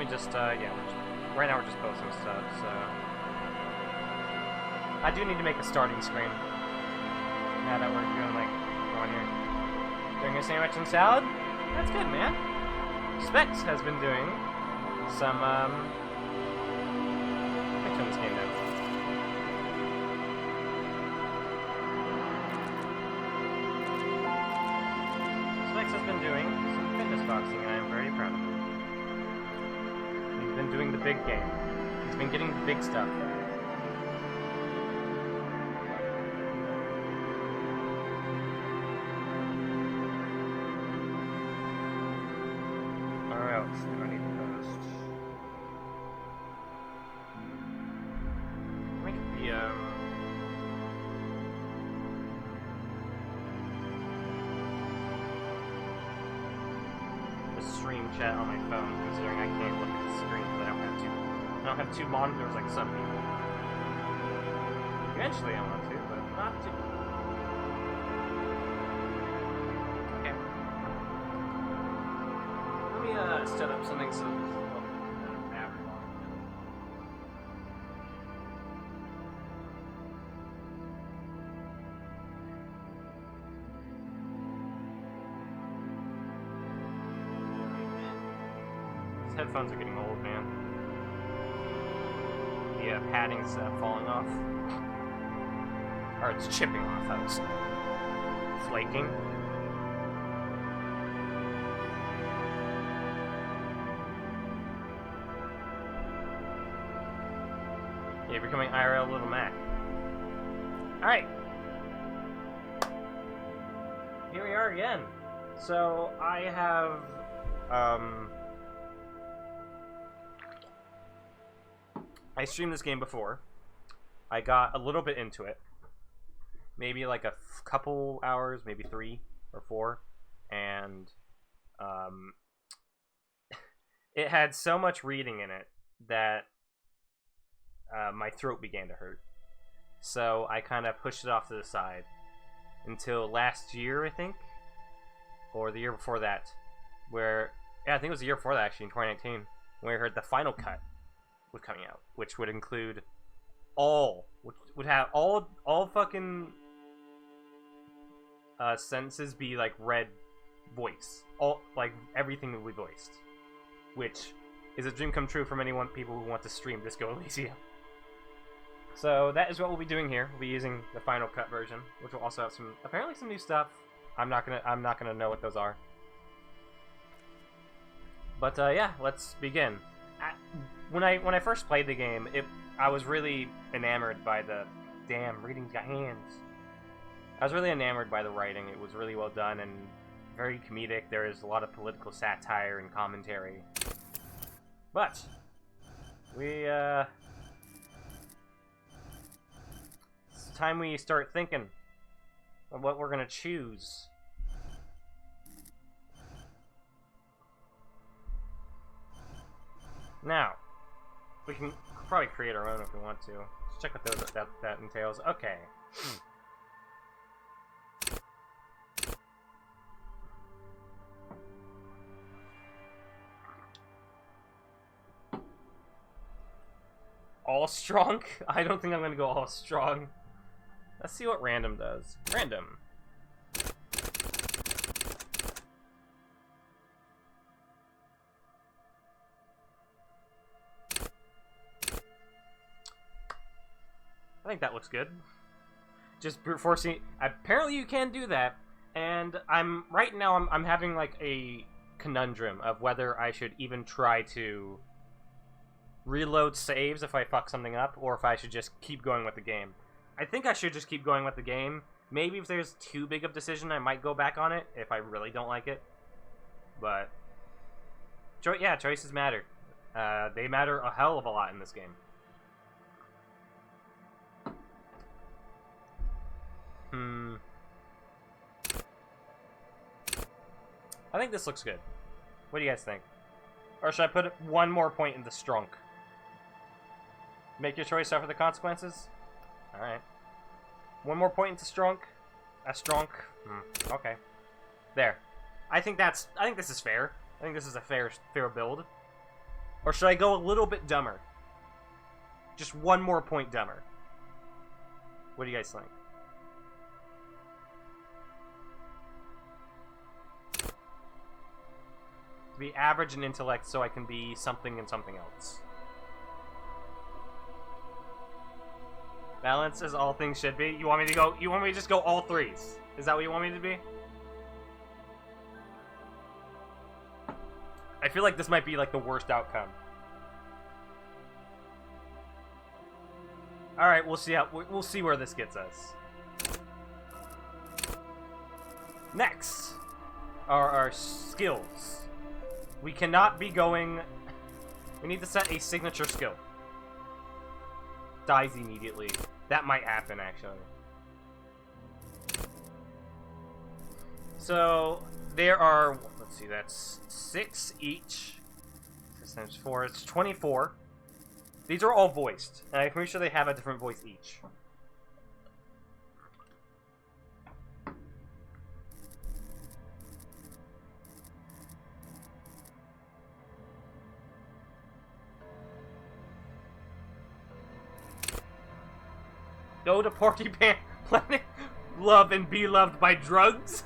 me just, yeah, right now we're just posting stuff, so... I do need to make a starting screen. Now that we're doing, like, going here. Doing a sandwich and salad? That's good, man. Specs has been doing some, let me turn this game down. Specs has been doing some fitness boxing, and I am very proud of him. He's been doing the big game. He's been getting the big stuff. Where else do I need to post? Make the stream chat on my phone, considering I can't look at the screen because I don't have two monitors like some people. Eventually I want to, but not to. Okay. Let me set up something so these headphones are getting old, man. The padding's falling off. Or it's chipping off, I was flaking. Yeah, becoming IRL Little Mac. Alright. Here we are again. So, I have, I streamed this game before. I got a little bit into it. Maybe like a couple hours, maybe 3 or 4. And, it had so much reading in it that my throat began to hurt. So I kind of pushed it off to the side until last year, I think, or the year before that, where, yeah, I think it was the year before that, actually, in 2019, when we heard the final cut was coming out, which would include would have all fucking sentences be like read voice, like everything will be voiced, which is a dream come true for many people who want to stream Disco Elysium. So that is what we'll be doing here. We'll be using the Final Cut version, which will also have apparently some new stuff. I'm not gonna know what those are. But yeah, let's begin. When I first played the game, I was really enamored by the reading's got hands. I was really enamored by the writing. It was really well done and very comedic. There is a lot of political satire and commentary. But it's time we start thinking of what we're gonna choose. Now, we can probably create our own if we want to. Let's check what that entails. Okay. All strong? I don't think I'm gonna go all strong. Let's see what random does. Random. I think that looks good. Just brute forcing. Apparently you can do that, and right now I'm having like a conundrum of whether I should even try to reload saves if I fuck something up, or if I should just keep going with the game. I think I should just keep going with the game. Maybe if there's too big of a decision, I might go back on it if I really don't like it. But yeah, choices matter. They matter a hell of a lot in this game. I think this looks good. What do you guys think? Or should I put one more point into strunk? Make your choice, suffer the consequences? Alright. One more point into strunk. A strunk. Okay. There. I think this is fair. I think this is a fair build. Or should I go a little bit dumber? Just one more point dumber. What do you guys think? To be average in intellect so I can be something and something else. Balance as all things should be. You want me to just go all threes? Is that what you want me to be? I feel like this might be like the worst outcome. All right, we'll see where this gets us. Next are our skills. We cannot be going. We need to set a signature skill. Dies immediately. That might happen actually. So there are. Let's see. That's 6 each. 6 times 4. It's 24. These are all voiced, and I'm pretty sure they have a different voice each. Go to party planet, love and be loved by drugs.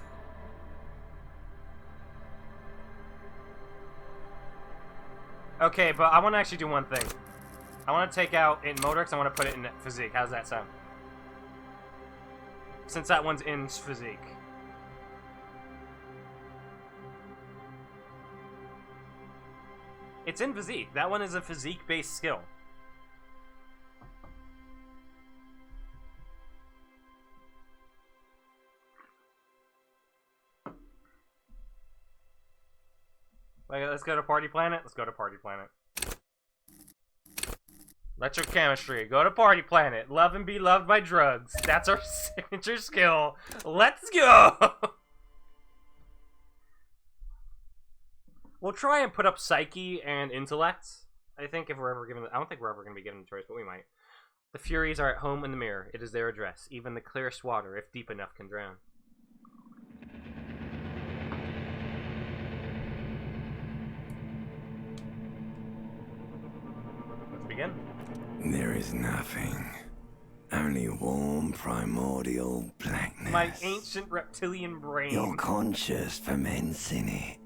Okay, but I want to actually do one thing. I want to take out in motorics, I want to put it in physique. How does that sound? Since that one's in physique. It's in physique. That one is a physique-based skill. Let's go to Party Planet. Let's go to Party Planet. Electrochemistry. Go to Party Planet. Love and be loved by drugs. That's our signature skill. Let's go! We'll try and put up Psyche and Intellect. I think if we're ever given... I don't think we're ever going to be given a choice, but we might. The Furies are at home in the mirror. It is their address. Even the clearest water, if deep enough, can drown. Let's begin. There is nothing. Only warm primordial blackness. My ancient reptilian brain. Your conscious ferments in it.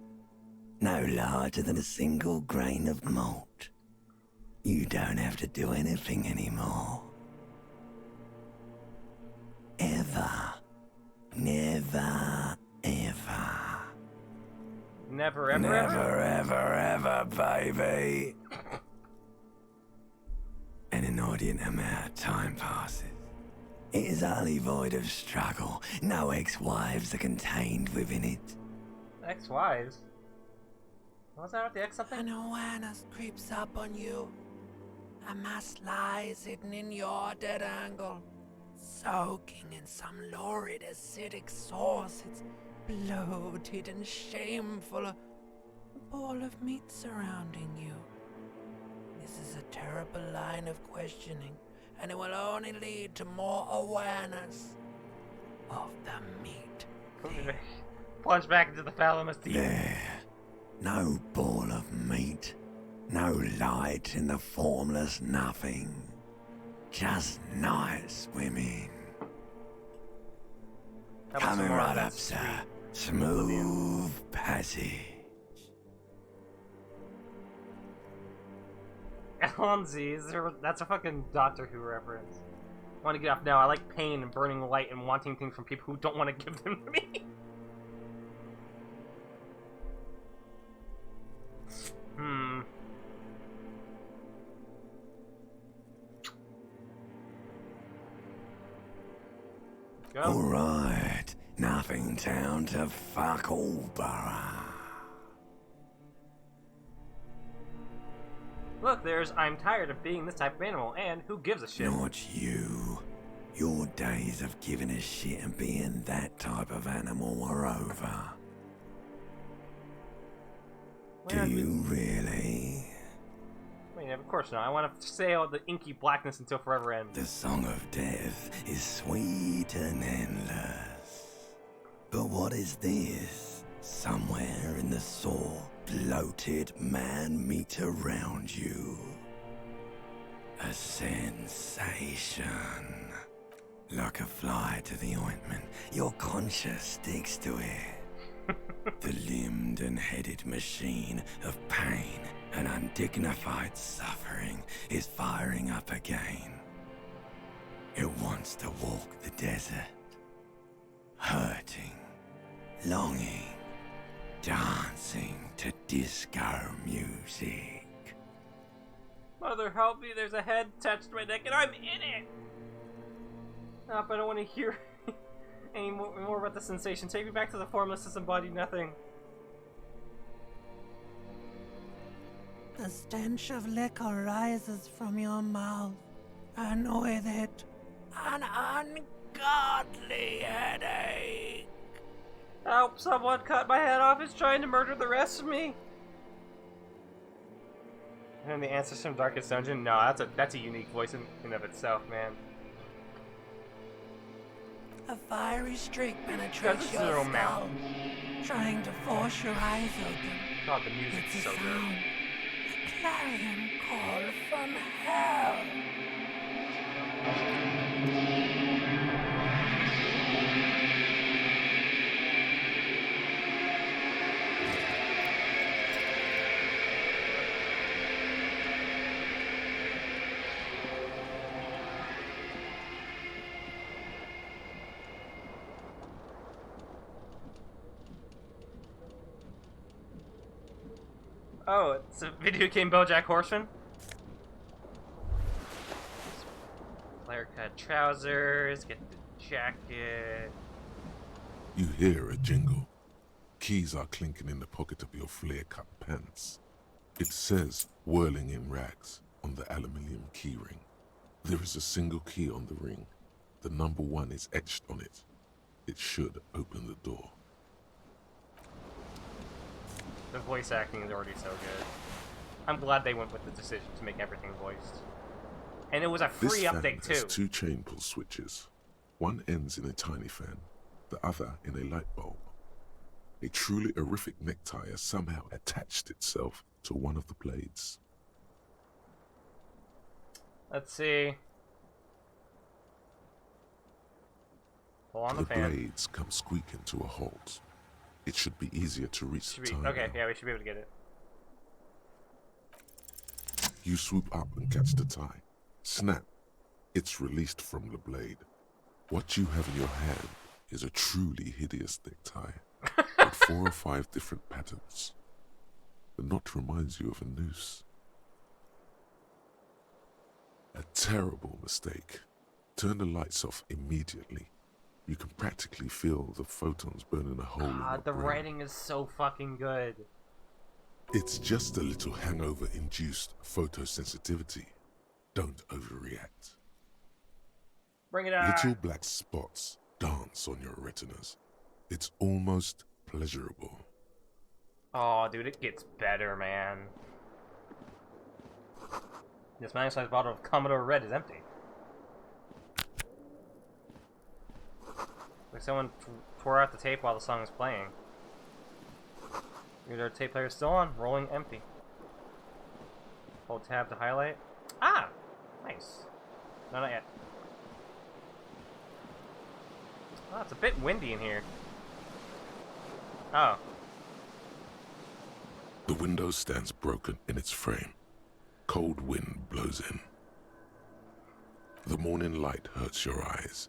No larger than a single grain of malt. You don't have to do anything anymore. Ever. Never, ever. Never, ever, Never, ever, ever, baby. An inordinate amount of time passes. It is utterly void of struggle. No ex-wives are contained within it. Ex-wives? Was that with the X something? An awareness creeps up on you. A mass lies hidden in your dead angle, soaking in some lurid acidic sauce. It's bloated and shameful, a ball of meat surrounding you. This is a terrible line of questioning, and it will only lead to more awareness of the meat. Plunge back into the thalamus deep. There. No ball of meat. No light in the formless nothing. Just night swimming. Coming right up, sir. Smooth passage. Alonzi, that's a fucking Doctor Who reference. I want to get off now. I like pain and burning light and wanting things from people who don't want to give them to me. Go. Alright. Nothing town to fuck all borough. Look, I'm tired of being this type of animal, and who gives a shit? Not you. Your days of giving a shit and being that type of animal are over. Well, Do you really? I mean, of course not. I want to sail the inky blackness until forever ends. The song of death is sweet and endless. But what is this? Somewhere in the soul, bloated man meat around you. A sensation. Like a fly to the ointment, your conscience sticks to it. The limbed and headed machine of pain and undignified suffering is firing up again. It wants to walk the desert, hurting, longing, dancing to disco music. Mother help me, there's a head attached to my neck and I'm in it! Nope, I don't want to hear any more about the sensation. Take me back to the formless disembodied nothing. The stench of liquor rises from your mouth, and with it, an ungodly headache. Help, someone cut my head off, it's trying to murder the rest of me! And the answers from Darkest Dungeon? No, that's a unique voice in and of itself, man. A fiery streak penetrates your Zero skull, Mountain. trying to force your eyes open. God, the music's It's a so good. sound, a clarion call from hell. Oh, it's a video game BoJack Horseman? Flare cut trousers, get the jacket. You hear a jingle. Keys are clinking in the pocket of your flare-cut pants. It says, whirling in rags, on the aluminium keyring. There is a single key on the ring. The number 1 is etched on it. It should open the door. The voice acting is already so good. I'm glad they went with the decision to make everything voiced. And it was a free This update fan has too. 2 chain pull switches. One ends in a tiny fan, the other in a light bulb. A truly horrific necktie has somehow attached itself to one of the blades. Let's see. Pull on the The fan. blades come squeaking to a halt. It should be easier to reach Should the we, time okay, now. yeah, we should be able to get it. You swoop up and catch the tie. Snap. It's released from the blade. What you have in your hand is a truly hideous necktie with 4 or 5 different patterns. The knot reminds you of a noose. A terrible mistake. Turn the lights off immediately. You can practically feel the photons burning a hole in your God, the brain. writing is so fucking good. It's just a little hangover-induced photosensitivity. Don't overreact. Bring it on. Little black spots dance on your retinas. It's almost pleasurable. Oh, dude, it gets better, man. This magnum-sized bottle of Commodore Red is empty. Like someone tore out the tape while the song is playing. Your tape player is still on, rolling empty. Hold tab to highlight. Ah! Nice. No, not yet. Oh, it's a bit windy in here. Oh. The window stands broken in its frame. Cold wind blows in. The morning light hurts your eyes.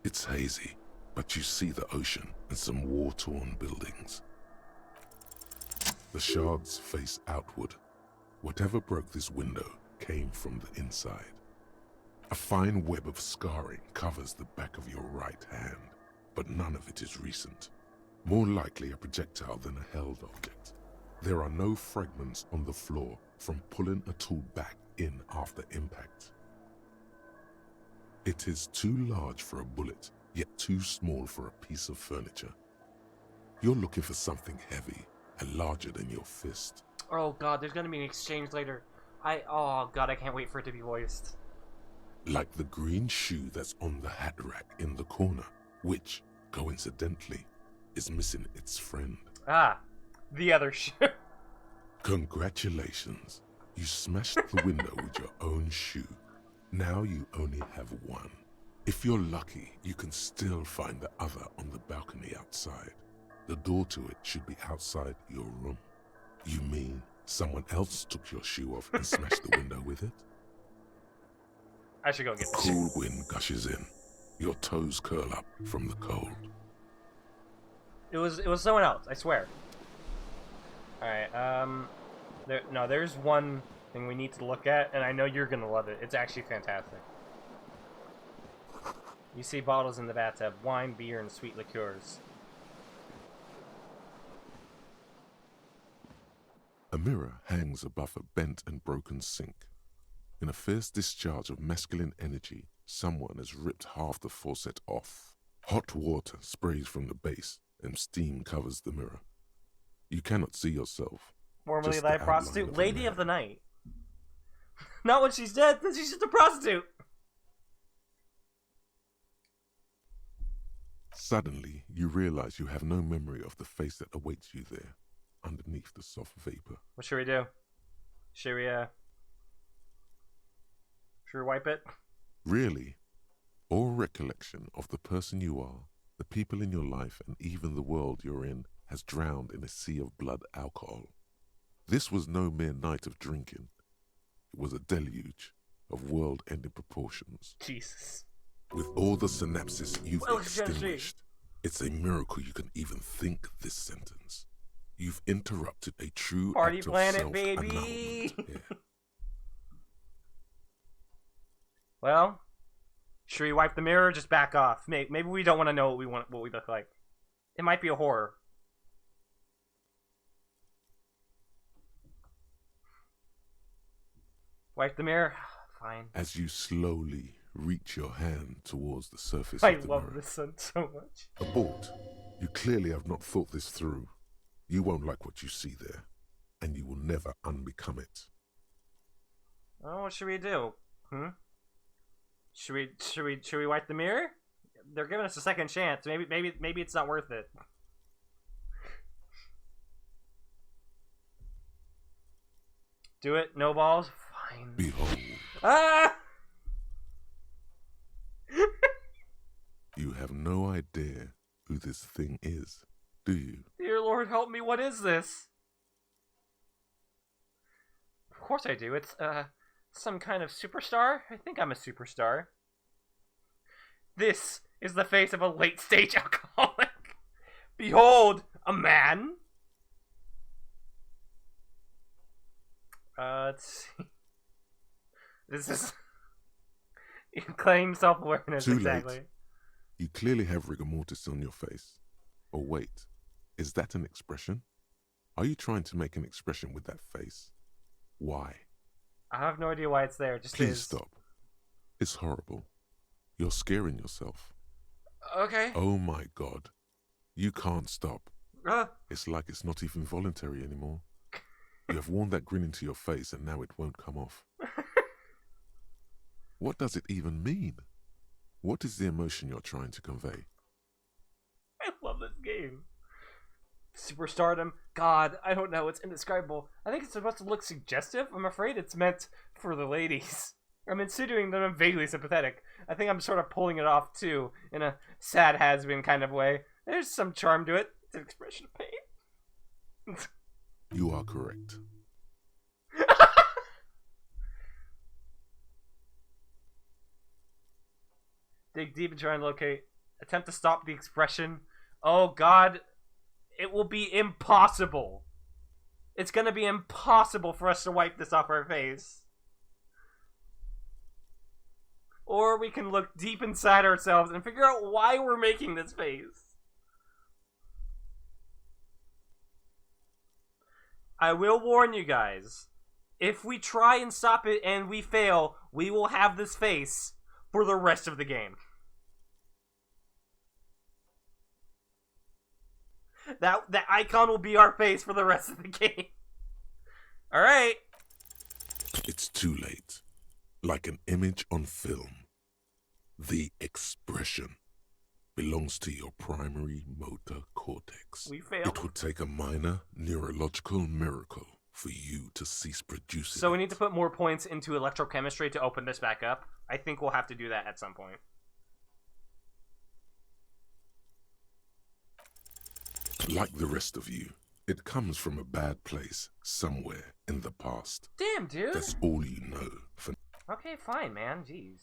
It's hazy, but you see the ocean and some war-torn buildings. The shards face outward. Whatever broke this window came from the inside. A fine web of scarring covers the back of your right hand, but none of it is recent. More likely a projectile than a held object. There are no fragments on the floor from pulling a tool back in after impact. It is too large for a bullet, yet too small for a piece of furniture. You're looking for something heavy and larger than your fist. Oh god, there's gonna be an exchange later. Oh god, I can't wait for it to be voiced. Like the green shoe that's on the hat rack in the corner, which, coincidentally, is missing its friend. Ah, the other shoe. Congratulations. You smashed the window with your own shoe. Now you only have one. If you're lucky, you can still find the other on the balcony outside. The door to it should be outside your room. You mean someone else took your shoe off and smashed the window with it? I should go get A the cool wind gushes in. Your toes curl up from the cold. It was someone else, I swear. Alright, there's one thing we need to look at, and I know you're gonna love it. It's actually fantastic. You see bottles in the bathtub, wine, beer, and sweet liqueurs. A mirror hangs above a bent and broken sink. In a fierce discharge of masculine energy, someone has ripped half the faucet off. Hot water sprays from the base, and steam covers the mirror. You cannot see yourself. Formerly just thy the prostitute, outline of a lady man. of the night. Not when she's dead, then she's just a prostitute. Suddenly, you realize you have no memory of the face that awaits you there, underneath the soft vapor. What should we do? Should we wipe it? Really, all recollection of the person you are, the people in your life, and even the world you're in has drowned in a sea of blood alcohol. This was no mere night of drinking. It was a deluge of world-ending proportions. Jesus. With all the synapses you've Well, Gentry. extinguished, it's a miracle you can even think this sentence. You've interrupted a true Party act of planet, baby! self-annulment here. Well, should we wipe the mirror or just back off? Maybe we don't want to know what we look like. It might be a horror. Wipe the mirror? Fine. As you slowly reach your hand towards the surface I of the love mirror. this sun so much. Abort. You clearly have not thought this through. You won't like what you see there, and you will never unbecome it. Oh, what should we do? Should we wipe the mirror? They're giving us a second chance. Maybe it's not worth it. Do it. No balls. Fine. Behold, Ah! you have no idea who this thing is, do you? Dear Lord, help me. What is this? Of course I do. It's some kind of superstar. I think I'm a superstar. This is the face of a late-stage alcoholic. Behold, a man. Let's see. This is... You claim self-awareness, Too exactly. late. You clearly have rigor mortis on your face. Oh wait, is that an expression? Are you trying to make an expression with that face? Why? I have no idea why it's there. It just Please is. stop. It's horrible. You're scaring yourself. Okay. Oh my God. You can't stop. Uh, It's like it's not even voluntary anymore. You have worn that grin into your face and now it won't come off. What does it even mean? What is the emotion you're trying to convey? I love this game. Superstardom. God, I don't know. It's indescribable. I think it's supposed to look suggestive. I'm afraid it's meant for the ladies. I'm insinuating that I'm vaguely sympathetic. I think I'm sort of pulling it off, too, in a sad has-been kind of way. There's some charm to it. It's an expression of pain. You are correct. Dig deep and try and locate. Attempt to stop the expression. Oh, God. It will be impossible. It's going to be impossible for us to wipe this off our face. Or we can look deep inside ourselves and figure out why we're making this face. I will warn you guys. If we try and stop it and we fail, we will have this face for the rest of the game. That icon will be our face for the rest of the game. Alright. It's too late. Like an image on film. The expression belongs to your primary motor cortex. We failed. It would take a minor neurological miracle for you to cease producing So we it. need to put more points into electrochemistry to open this back up. I think we'll have to do that at some point. Like the rest of you, it comes from a bad place somewhere in the past. Damn, dude. That's all you know for Okay, fine, man. Jeez.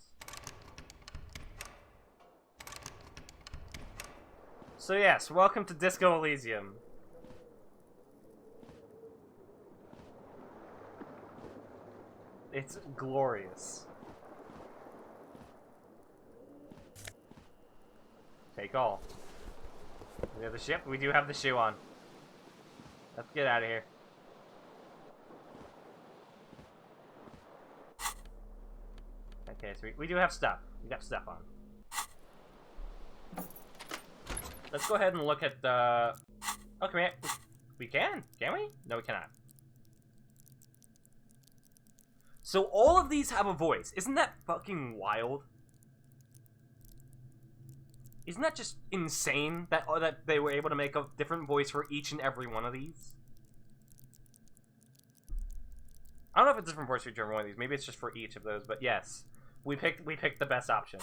So yes, welcome to Disco Elysium. It's glorious. Take all. We have the ship. We do have the shoe on. Let's get out of here. Okay, so we do have stuff. We got stuff on. Let's go ahead and look at the... Okay, we can we? No, we cannot. So all of these have a voice. Isn't that fucking wild? Isn't that just insane that they were able to make a different voice for each and every one of these? I don't know if it's a different voice for each and every one of these. Maybe it's just for each of those, but yes. We picked the best option.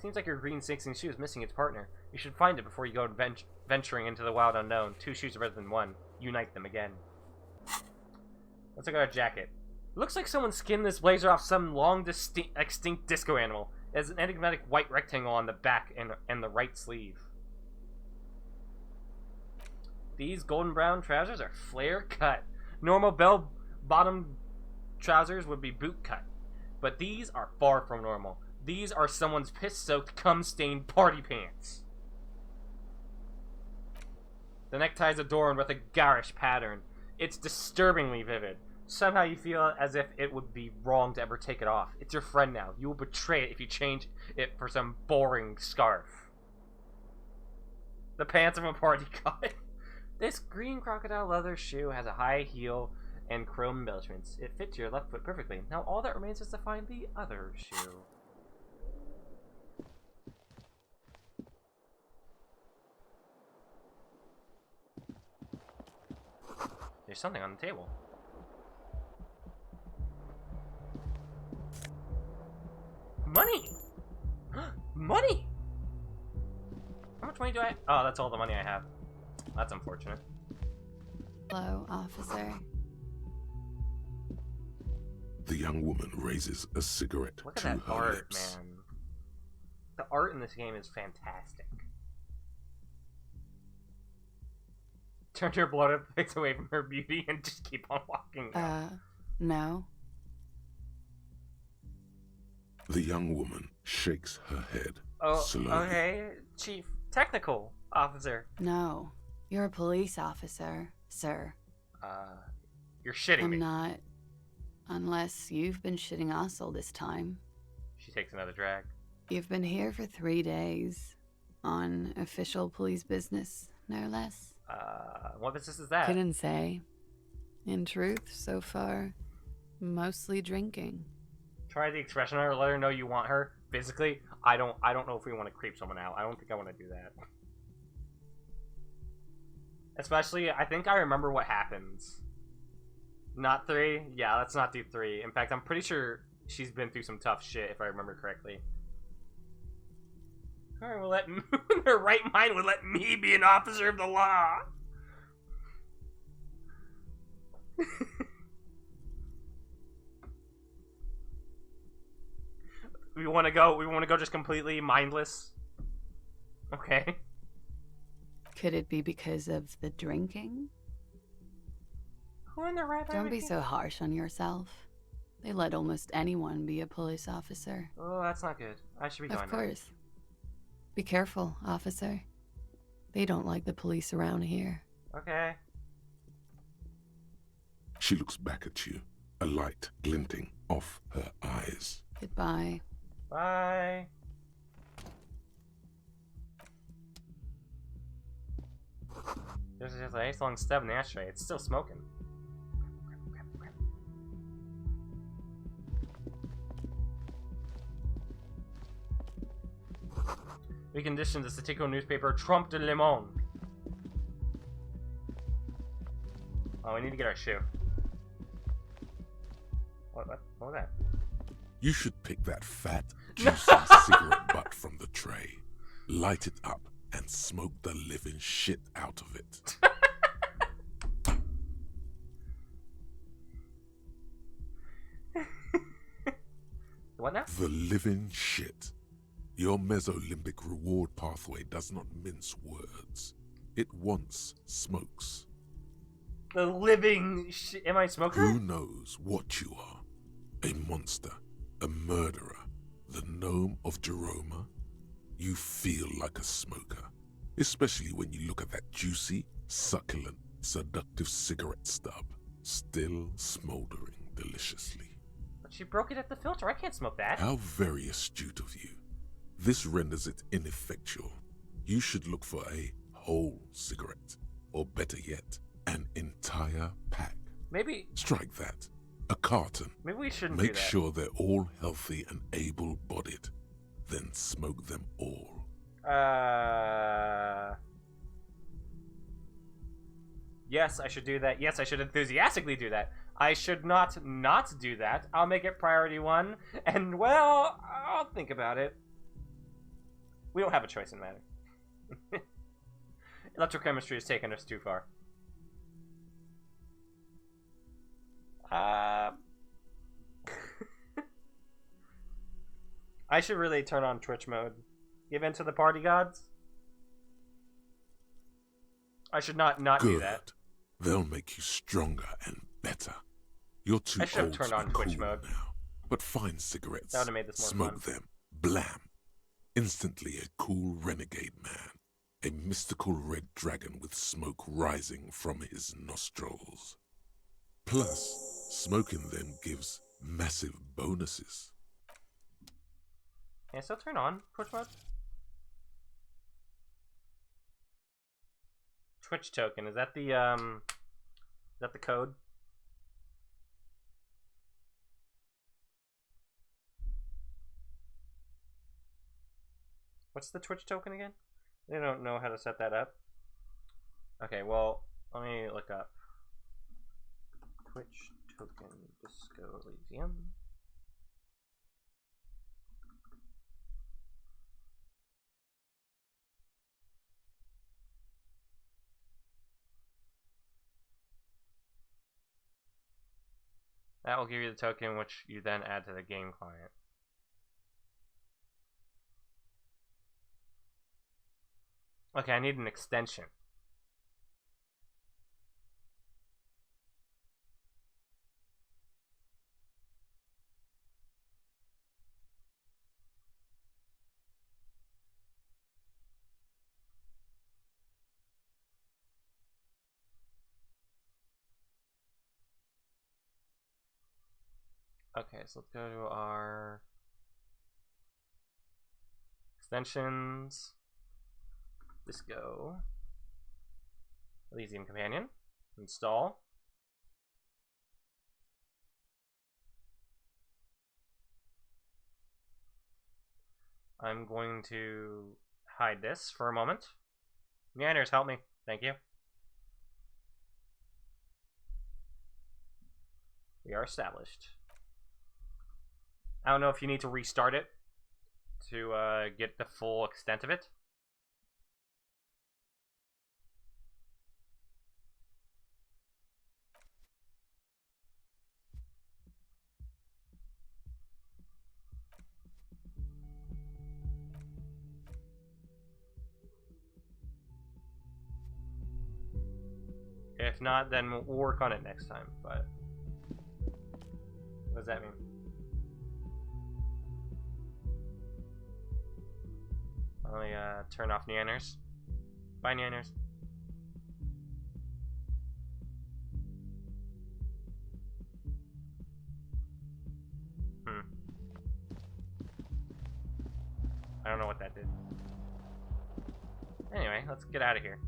Seems like your green sinking shoe is missing its partner. You should find it before you go venturing into the wild unknown. 2 shoes are better than 1. Unite them again. Let's look at our jacket. Looks like someone skinned this blazer off some long extinct disco animal. It has an enigmatic white rectangle on the back and the right sleeve. These golden brown trousers are flare cut. Normal bell-bottom trousers would be boot cut. But these are far from normal. These are someone's piss-soaked, cum-stained party pants. The necktie is adorned with a garish pattern. It's disturbingly vivid. Somehow you feel as if it would be wrong to ever take it off. It's your friend now. You will betray it if you change it for some boring scarf. The pants of a party cut. This green crocodile leather shoe has a high heel and chrome embellishments. It fits your left foot perfectly. Now all that remains is to find the other shoe. There's something on the table. Money! Money! How much money do I have? Oh, that's all the money I have. That's unfortunate. Hello, officer. The young woman raises a cigarette Look at to that her art, lips. man. The art in this game is fantastic. Turn her blood face away from her beauty and just keep on walking. No. The young woman shakes her head Oh, slowly. okay, Chief Technical Officer. No. You're a police officer, sir. You're shitting I'm me. not. Unless you've been shitting us all this time. She takes another drag. You've been here for 3 days. On official police business, no less. What business is that? Couldn't say. In truth, so far, mostly drinking. Try the expression on her, let her know you want her physically. I don't know if we want to creep someone out. I don't think I want to do that. Especially, I think I remember what happens. Not 3? Yeah, let's not do 3. In fact, I'm pretty sure she's been through some tough shit, if I remember correctly. Her will let her right mind would let me be an officer of the law. We want to go just completely mindless. Okay. Could it be because of the drinking? Who in the right mind Don't would be think- so harsh on yourself. They let almost anyone be a police officer. Oh, that's not good. I should be going Of course. Be careful, officer. They don't like the police around here. now. Okay. She looks back at you, a light glinting off her eyes. Goodbye. Bye. There's just a nice long stub in the ashtray. It's still smoking. Weekend edition of the Satirical newspaper Trompe de Le Monde. Oh, we need to get our shoe. What was that? You should pick that fat, juicy cigarette butt from the tray, light it up, and smoke the living shit out of it. What now? The living shit. Your mesolimbic reward pathway does not mince words. It wants smokes. The living shit. Am I a smoker? Who knows what you are? A monster, a murderer, the gnome of Jeroma? You feel like a smoker, especially when you look at that juicy, succulent, seductive cigarette stub, still smoldering deliciously. But she broke it at the filter. I can't smoke that. How very astute of you. This renders it ineffectual. You should look for a whole cigarette, or better yet, an entire pack. Maybe. Strike that. A carton. Maybe we shouldn't do Make that. sure they're all healthy and able-bodied. Then smoke them all. Yes, I should do that. Yes, I should enthusiastically do that. I should not do that. I'll make it priority 1, and, well, I'll think about it. We don't have a choice in the matter. Electrochemistry has taken us too far. I should really turn on Twitch mode. Give in to the party gods? I should not do Good. that. They'll make you stronger and better. You're too I should have old turned to on be Twitch cool mode. now. But find cigarettes. That would have made this more Smoke fun. them. Blam. Instantly a cool renegade man. A mystical red dragon with smoke rising from his nostrils. Plus, smoking them gives massive bonuses. Can I still turn on Twitch mode? Twitch token, is that the code? What's the Twitch token again? I don't know how to set that up. Okay, well, let me look up. Twitch token Disco Elysium. That will give you the token, which you then add to the game client. Okay, I need an extension. Okay, so let's go to our extensions. Disco Elysium Companion. Install. I'm going to hide this for a moment. Neanders, help me. Thank you. We are established. I don't know if you need to restart it to get the full extent of it. If not, then we'll work on it next time, but what does that mean? Let me turn off Neanders. Bye, Neanders. I don't know what that did. Anyway, let's get out of here.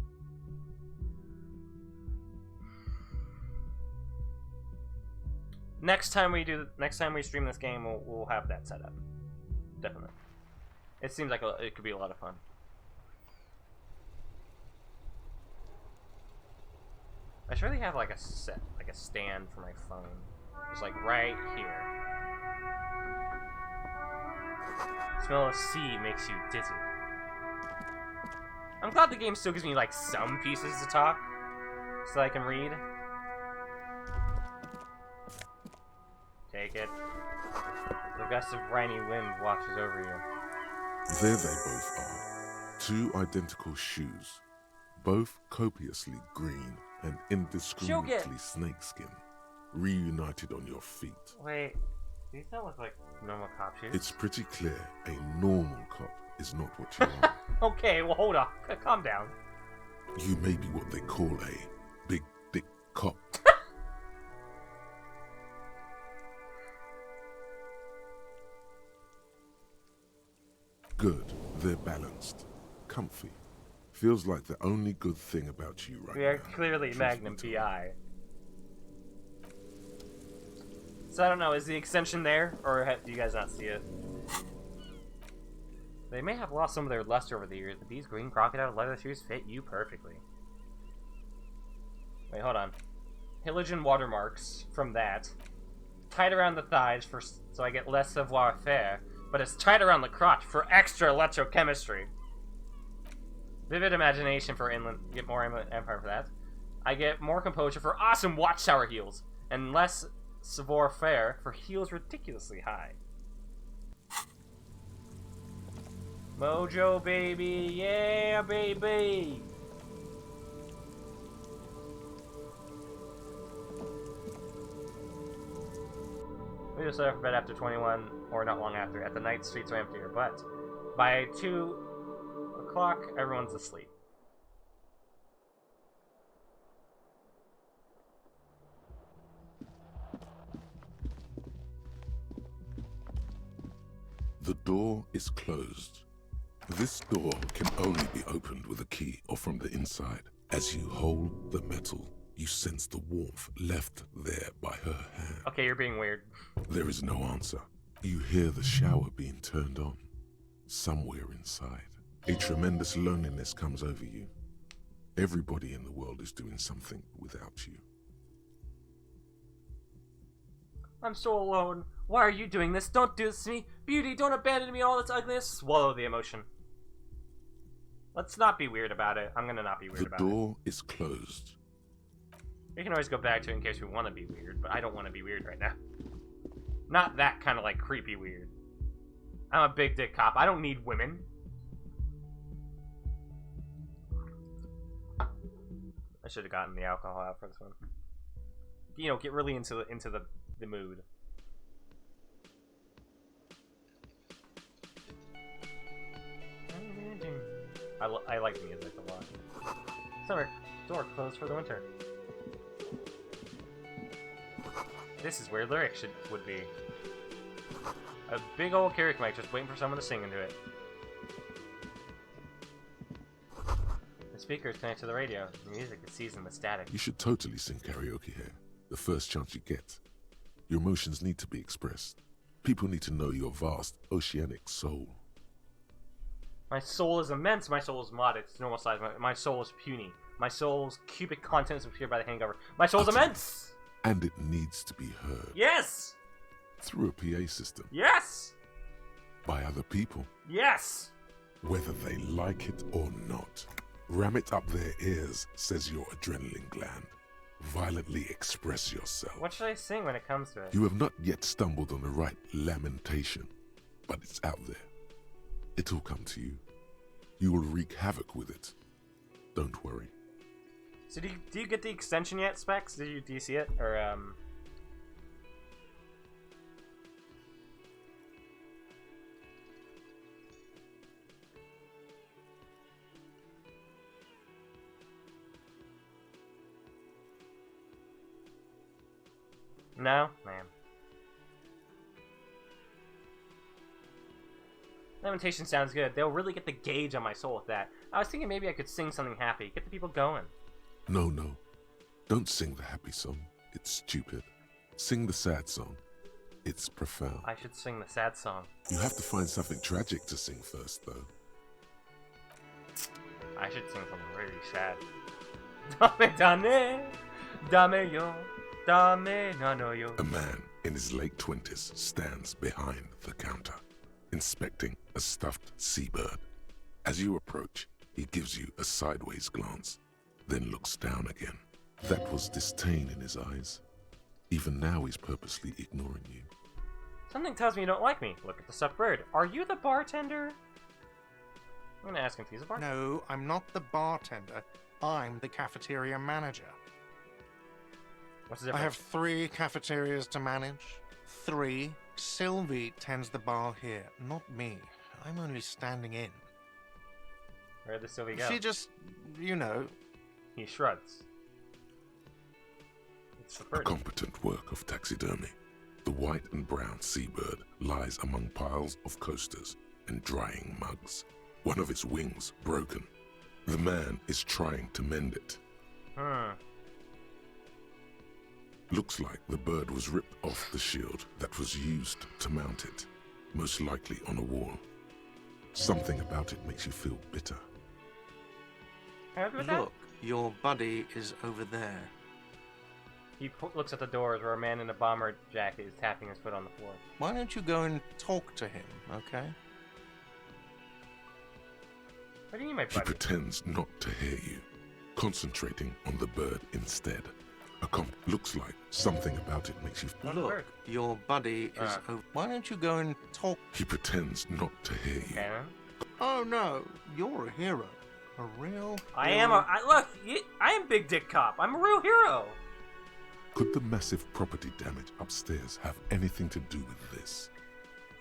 Next time we stream this game, we'll have that set up. Definitely. It seems like it could be a lot of fun. I should really have like a stand for my phone. Just like right here. Smell of sea makes you dizzy. I'm glad the game still gives me like some pieces to talk, so I can read. Take it. The gust of rainy wind washes over you. There they both are. Two identical shoes. Both copiously green and indiscriminately snakeskin. Reunited on your feet. Wait, these don't look like normal cop shoes. It's pretty clear a normal cop is not what you are. Okay, well hold on. Calm down. You may be what they call a big dick cop. Good. They're balanced. Comfy. Feels like the only good thing about you right now. We are clearly Magnum PI. So I don't know, is the extension there, or do you guys not see it? They may have lost some of their luster over the years, but these green crocodile leather shoes fit you perfectly. Wait, hold on. Halogen watermarks from that. Tied around the thighs so I get less savoir-faire, but it's tied around the crotch for extra electrochemistry. Vivid imagination for inland. Get more empire for that. I get more composure for awesome watchtower heels, and less savoir-faire for heels ridiculously high. Mojo, baby, yeah, baby. We just set up for bed after 21, or not long after. At the night, streets are emptier, but by 2 o'clock, everyone's asleep. The door is closed. This door can only be opened with a key or from the inside. As you hold the metal, you sense the warmth left there by her hand. Okay, you're being weird. There is no answer. You hear the shower being turned on. Somewhere inside, a tremendous loneliness comes over you. Everybody in the world is doing something without you. I'm so alone. Why are you doing this? Don't do this to me. Beauty, don't abandon me in all this ugliness. Swallow the emotion. Let's not be weird about it. I'm gonna not be weird about it. The door is closed. We can always go back to it in case we want to be weird, but I don't want to be weird right now. Not that kind of like creepy weird. I'm a big dick cop. I don't need women. I should have gotten the alcohol out for this one. You know, get really into the mood. I like music a lot. Summer, door closed for the winter. This is where lyrics would be. A big old karaoke mic just waiting for someone to sing into it. The speaker is connected to the radio. The music is seasoned with static. You should totally sing karaoke here. The first chance you get. Your emotions need to be expressed. People need to know your vast, oceanic soul. My soul is immense. My soul is modest. It's normal size. My soul is puny. My soul's cubic content is obscured by the hangover. My soul's immense! And it needs to be heard. Yes! Through a PA system. Yes! By other people. Yes! Whether they like it or not. Ram it up their ears, says your adrenaline gland. Violently express yourself. What should I sing when it comes to it? You have not yet stumbled on the right lamentation, but it's out there. It'll come to you. You will wreak havoc with it. Don't worry. So do you get the extension yet, Specs? Do you see it? Or No? Man. Lamentation sounds good. They'll really get the gauge on my soul with that. I was thinking maybe I could sing something happy. Get the people going. No. Don't sing the happy song. It's stupid. Sing the sad song. It's profound. I should sing the sad song. You have to find something tragic to sing first, though. I should sing something really sad. Dame, Dame yo, dame no yo. A man in his late 20s stands behind the counter, inspecting a stuffed seabird. As you approach, he gives you a sideways glance, then looks down again. That was disdain in his eyes. Even now he's purposely ignoring you. Something tells me you don't like me. Look at the stuffed bird. Are you the bartender? I'm gonna ask him if he's a bartender. No, I'm not the bartender. I'm the cafeteria manager. What's the I difference? have 3 cafeterias to manage. 3. Sylvie tends the bar here, not me. I'm only standing in. Where did Sylvie go? She just, you know. He shrugs. It's the A bird. competent work of taxidermy. The white and brown seabird lies among piles of coasters and drying mugs. One of its wings broken. The man is trying to mend it. Looks like the bird was ripped off the shield that was used to mount it, most likely on a wall. Something about it makes you feel bitter. Happy with that? Look, your buddy is over there. He looks at the doors where a man in a bomber jacket is tapping his foot on the floor. Why don't you go and talk to him, okay? What do you mean, my He buddy? pretends not to hear you, concentrating on the bird instead. Looks like something about it makes you... On the bird. Look, your buddy is over... Why don't you go and talk... He pretends not to hear you. Cannon? Oh no, you're a hero. A real I hero. am a... Look, I am Big Dick Cop. I'm a real hero. Could the massive property damage upstairs have anything to do with this?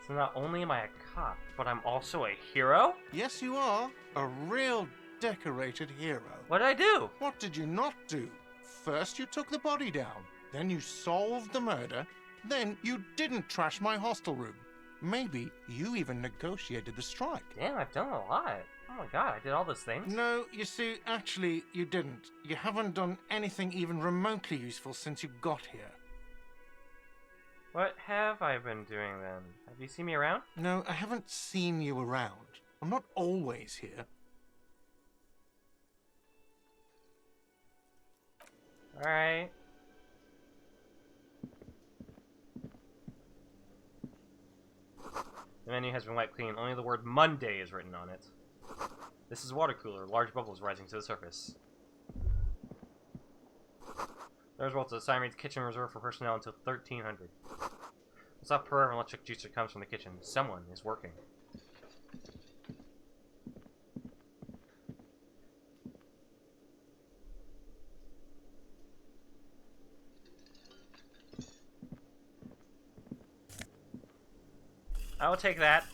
So not only am I a cop, but I'm also a hero? Yes, you are. A real decorated hero. What did I do? What did you not do? First you took the body down, then you solved the murder, then you didn't trash my hostel room. Maybe you even negotiated the strike. Damn, I've done a lot. Oh my god, I did all those things? No, you see, actually, you didn't. You haven't done anything even remotely useful since you got here. What have I been doing then? Have you seen me around? No, I haven't seen you around. I'm not always here. Alright. The menu has been wiped clean. Only the word Monday is written on it. This is a water cooler. Large bubbles rising to the surface. There's well to the sign reads kitchen reserved for personnel until 1300. The soft purr of an electric juicer comes from the kitchen. Someone is working. I will take that.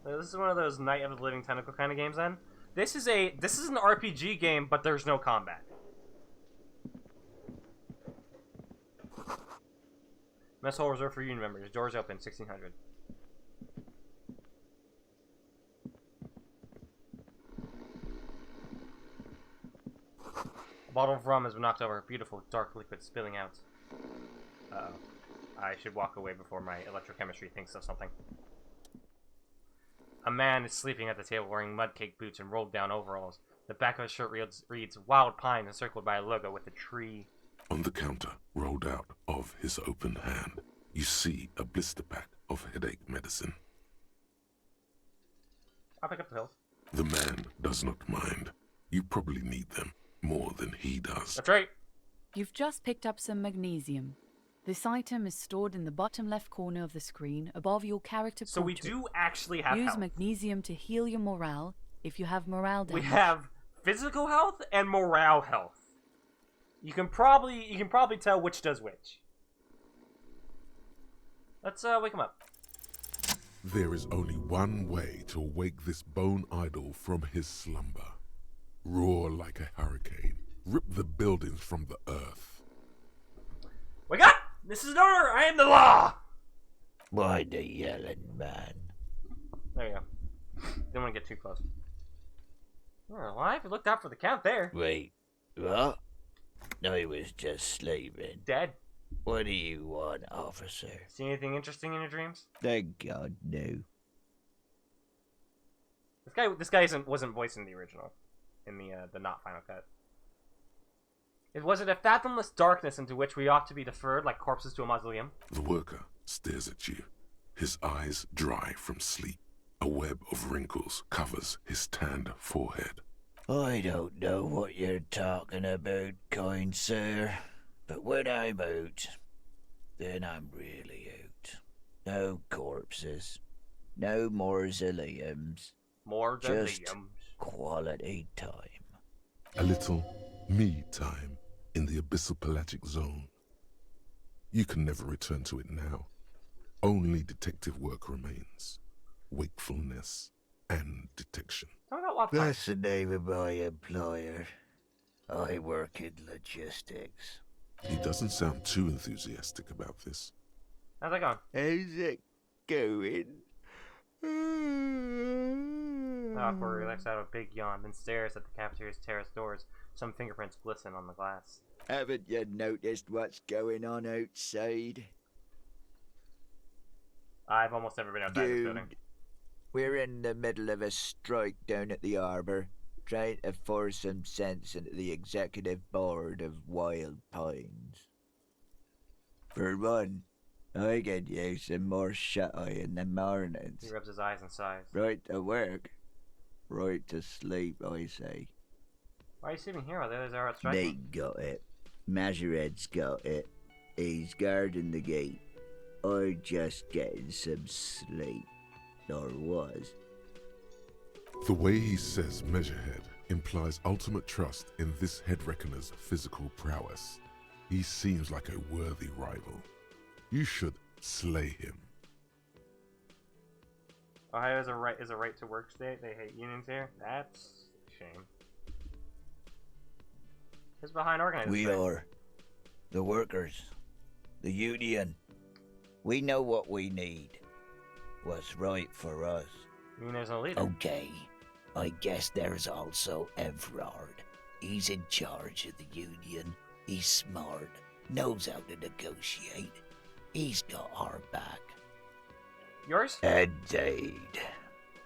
So this is one of those Night of the Living Tentacle kind of games then. This is an RPG game, but there's no combat. Mess hall reserved for union members. Doors open, 1600. A bottle of rum has been knocked over. Beautiful, dark liquid spilling out. Uh-oh. I should walk away before my electrochemistry thinks of something. A man is sleeping at the table wearing mud-caked boots and rolled down overalls. The back of his shirt reads Wild Pine encircled by a logo with a tree. On the counter, rolled out of his open hand, you see a blister pack of headache medicine. I'll pick up the pills. The man does not mind. You probably need them more than he does. That's right. You've just picked up some magnesium. This item is stored in the bottom left corner of the screen above your character So we portrait. do actually have Use health. magnesium to heal your morale if you have morale damage. We have physical health and morale health. You can probably tell which does which. Let's wake him up. There is only one way to wake this bone idol from his slumber. Roar like a hurricane. Rip the buildings from the earth. Wake up! This is an order! I am the law! Why the yelling, man? There you go. Didn't want to get too close. You're alive? You looked out for the count there. Wait, what? I was just sleeping. Dead. What do you want, officer? See anything interesting in your dreams? Thank God, no. This guy wasn't voicing the original. in the not final cut. Was it a fathomless darkness into which we ought to be deferred like corpses to a mausoleum? The worker stares at you, his eyes dry from sleep. A web of wrinkles covers his tanned forehead. I don't know what you're talking about, kind sir, but when I'm out, then I'm really out. No corpses, no mausoleums, just quality time. A little me time in the abyssal pelagic zone. You can never return to it now. Only detective work remains. Wakefulness and detection. That's the name of my employer. I work in logistics. He doesn't sound too enthusiastic about this. How's that going? How's it going? Aqua relaxes out a big yawn, then stares at the cafeteria's terrace doors. Some fingerprints glisten on the glass. Haven't you noticed what's going on outside? I've almost never been outside this building. We're in the middle of a strike down at the harbour, trying to force some sense into the executive board of Wild Pines. For one, I could use some more shut-eye in the mornings. He rubs his eyes and sighs. Right to work, right to sleep, I say. Why are you sleeping here while the others are out striking? Nate got it. Majoret's got it. He's guarding the gate. I'm just getting some sleep. Or was. The way he says Measurehead implies ultimate trust in this head reckoner's physical prowess. He seems like a worthy rival. You should slay him. Ohio is a right to work state. They hate unions here. That's a shame. Who's behind organizing? We are. The workers. The union. We know what we need. What's right for us. You mean there's no leader? Okay. I guess there's also Everard. He's in charge of the union. He's smart. Knows how to negotiate. He's got our back. Yours? Indeed.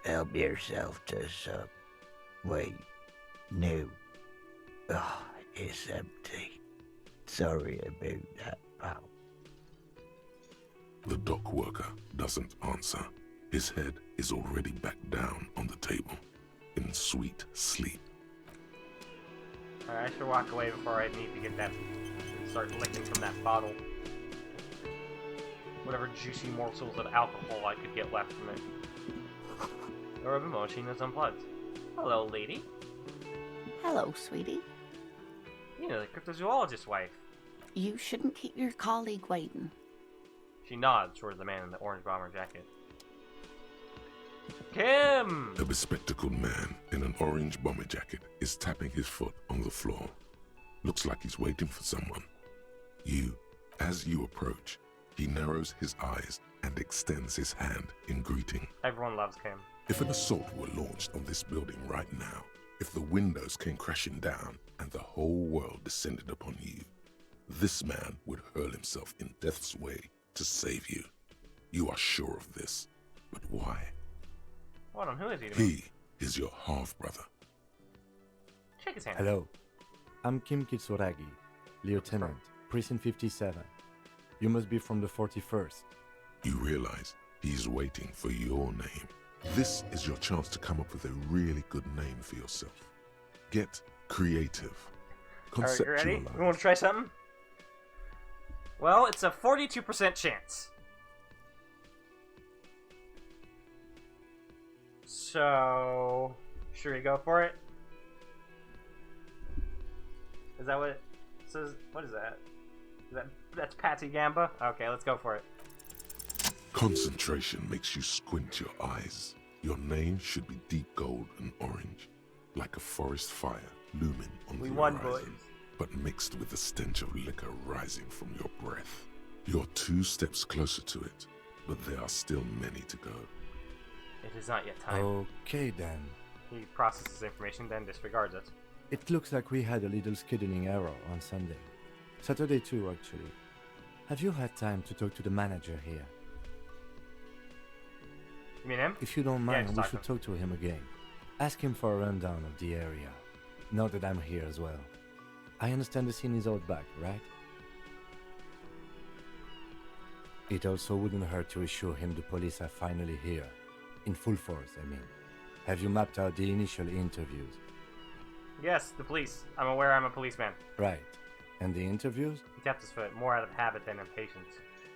Help yourself to some. Wait. No. It's empty. Sorry about that, pal. The dock worker doesn't answer. His head is already back down on the table, in sweet sleep. Alright, I should walk away before I need to get that. Start licking from that bottle. Whatever juicy morsels of alcohol I could get left from it. The rubber machine is unplugged. Hello, lady. Hello, sweetie. You know, the cryptozoologist's wife. You shouldn't keep your colleague waiting. She nods towards the man in the orange bomber jacket. Kim! A bespectacled man in an orange bomber jacket is tapping his foot on the floor. Looks like he's waiting for someone. As you approach, he narrows his eyes and extends his hand in greeting. Everyone loves Kim. If an assault were launched on this building right now, if the windows came crashing down and the whole world descended upon you, this man would hurl himself in death's way to save you. You are sure of this, but why? Hold on, who is he? He is your half-brother. Shake his hand. Hello, I'm Kim Kitsuragi, Lieutenant, Precinct 57. You must be from the 41st. You realize he's waiting for your name. This is your chance to come up with a really good name for yourself. Get creative. Alright, you ready? Conceptualize. You want to try something? Well, it's a 42% chance. So, should we go for it? Is that what it says? What is that? That's Patsy Gamba? Okay, let's go for it. Concentration makes you squint your eyes. Your name should be deep gold and orange, like a forest fire looming on the won, horizon, boys. but mixed with the stench of liquor rising from your breath. You're 2 steps closer to it, but there are still many to go. It is not yet time. Okay then. He processes information, then disregards it. It looks like we had a little scheduling error on Sunday. Saturday too, actually. Have you had time to talk to the manager here? You mean him? If you don't Yeah, mind, just we talk to should talk to him again. Ask him for a rundown of the area. Now that I'm here as well. I understand the scene is out back, right? It also wouldn't hurt to assure him the police are finally here. In full force, I mean. Have you mapped out the initial interviews? Yes, the police. I'm aware I'm a policeman. Right. And the interviews? He tapped his foot, more out of habit than impatience.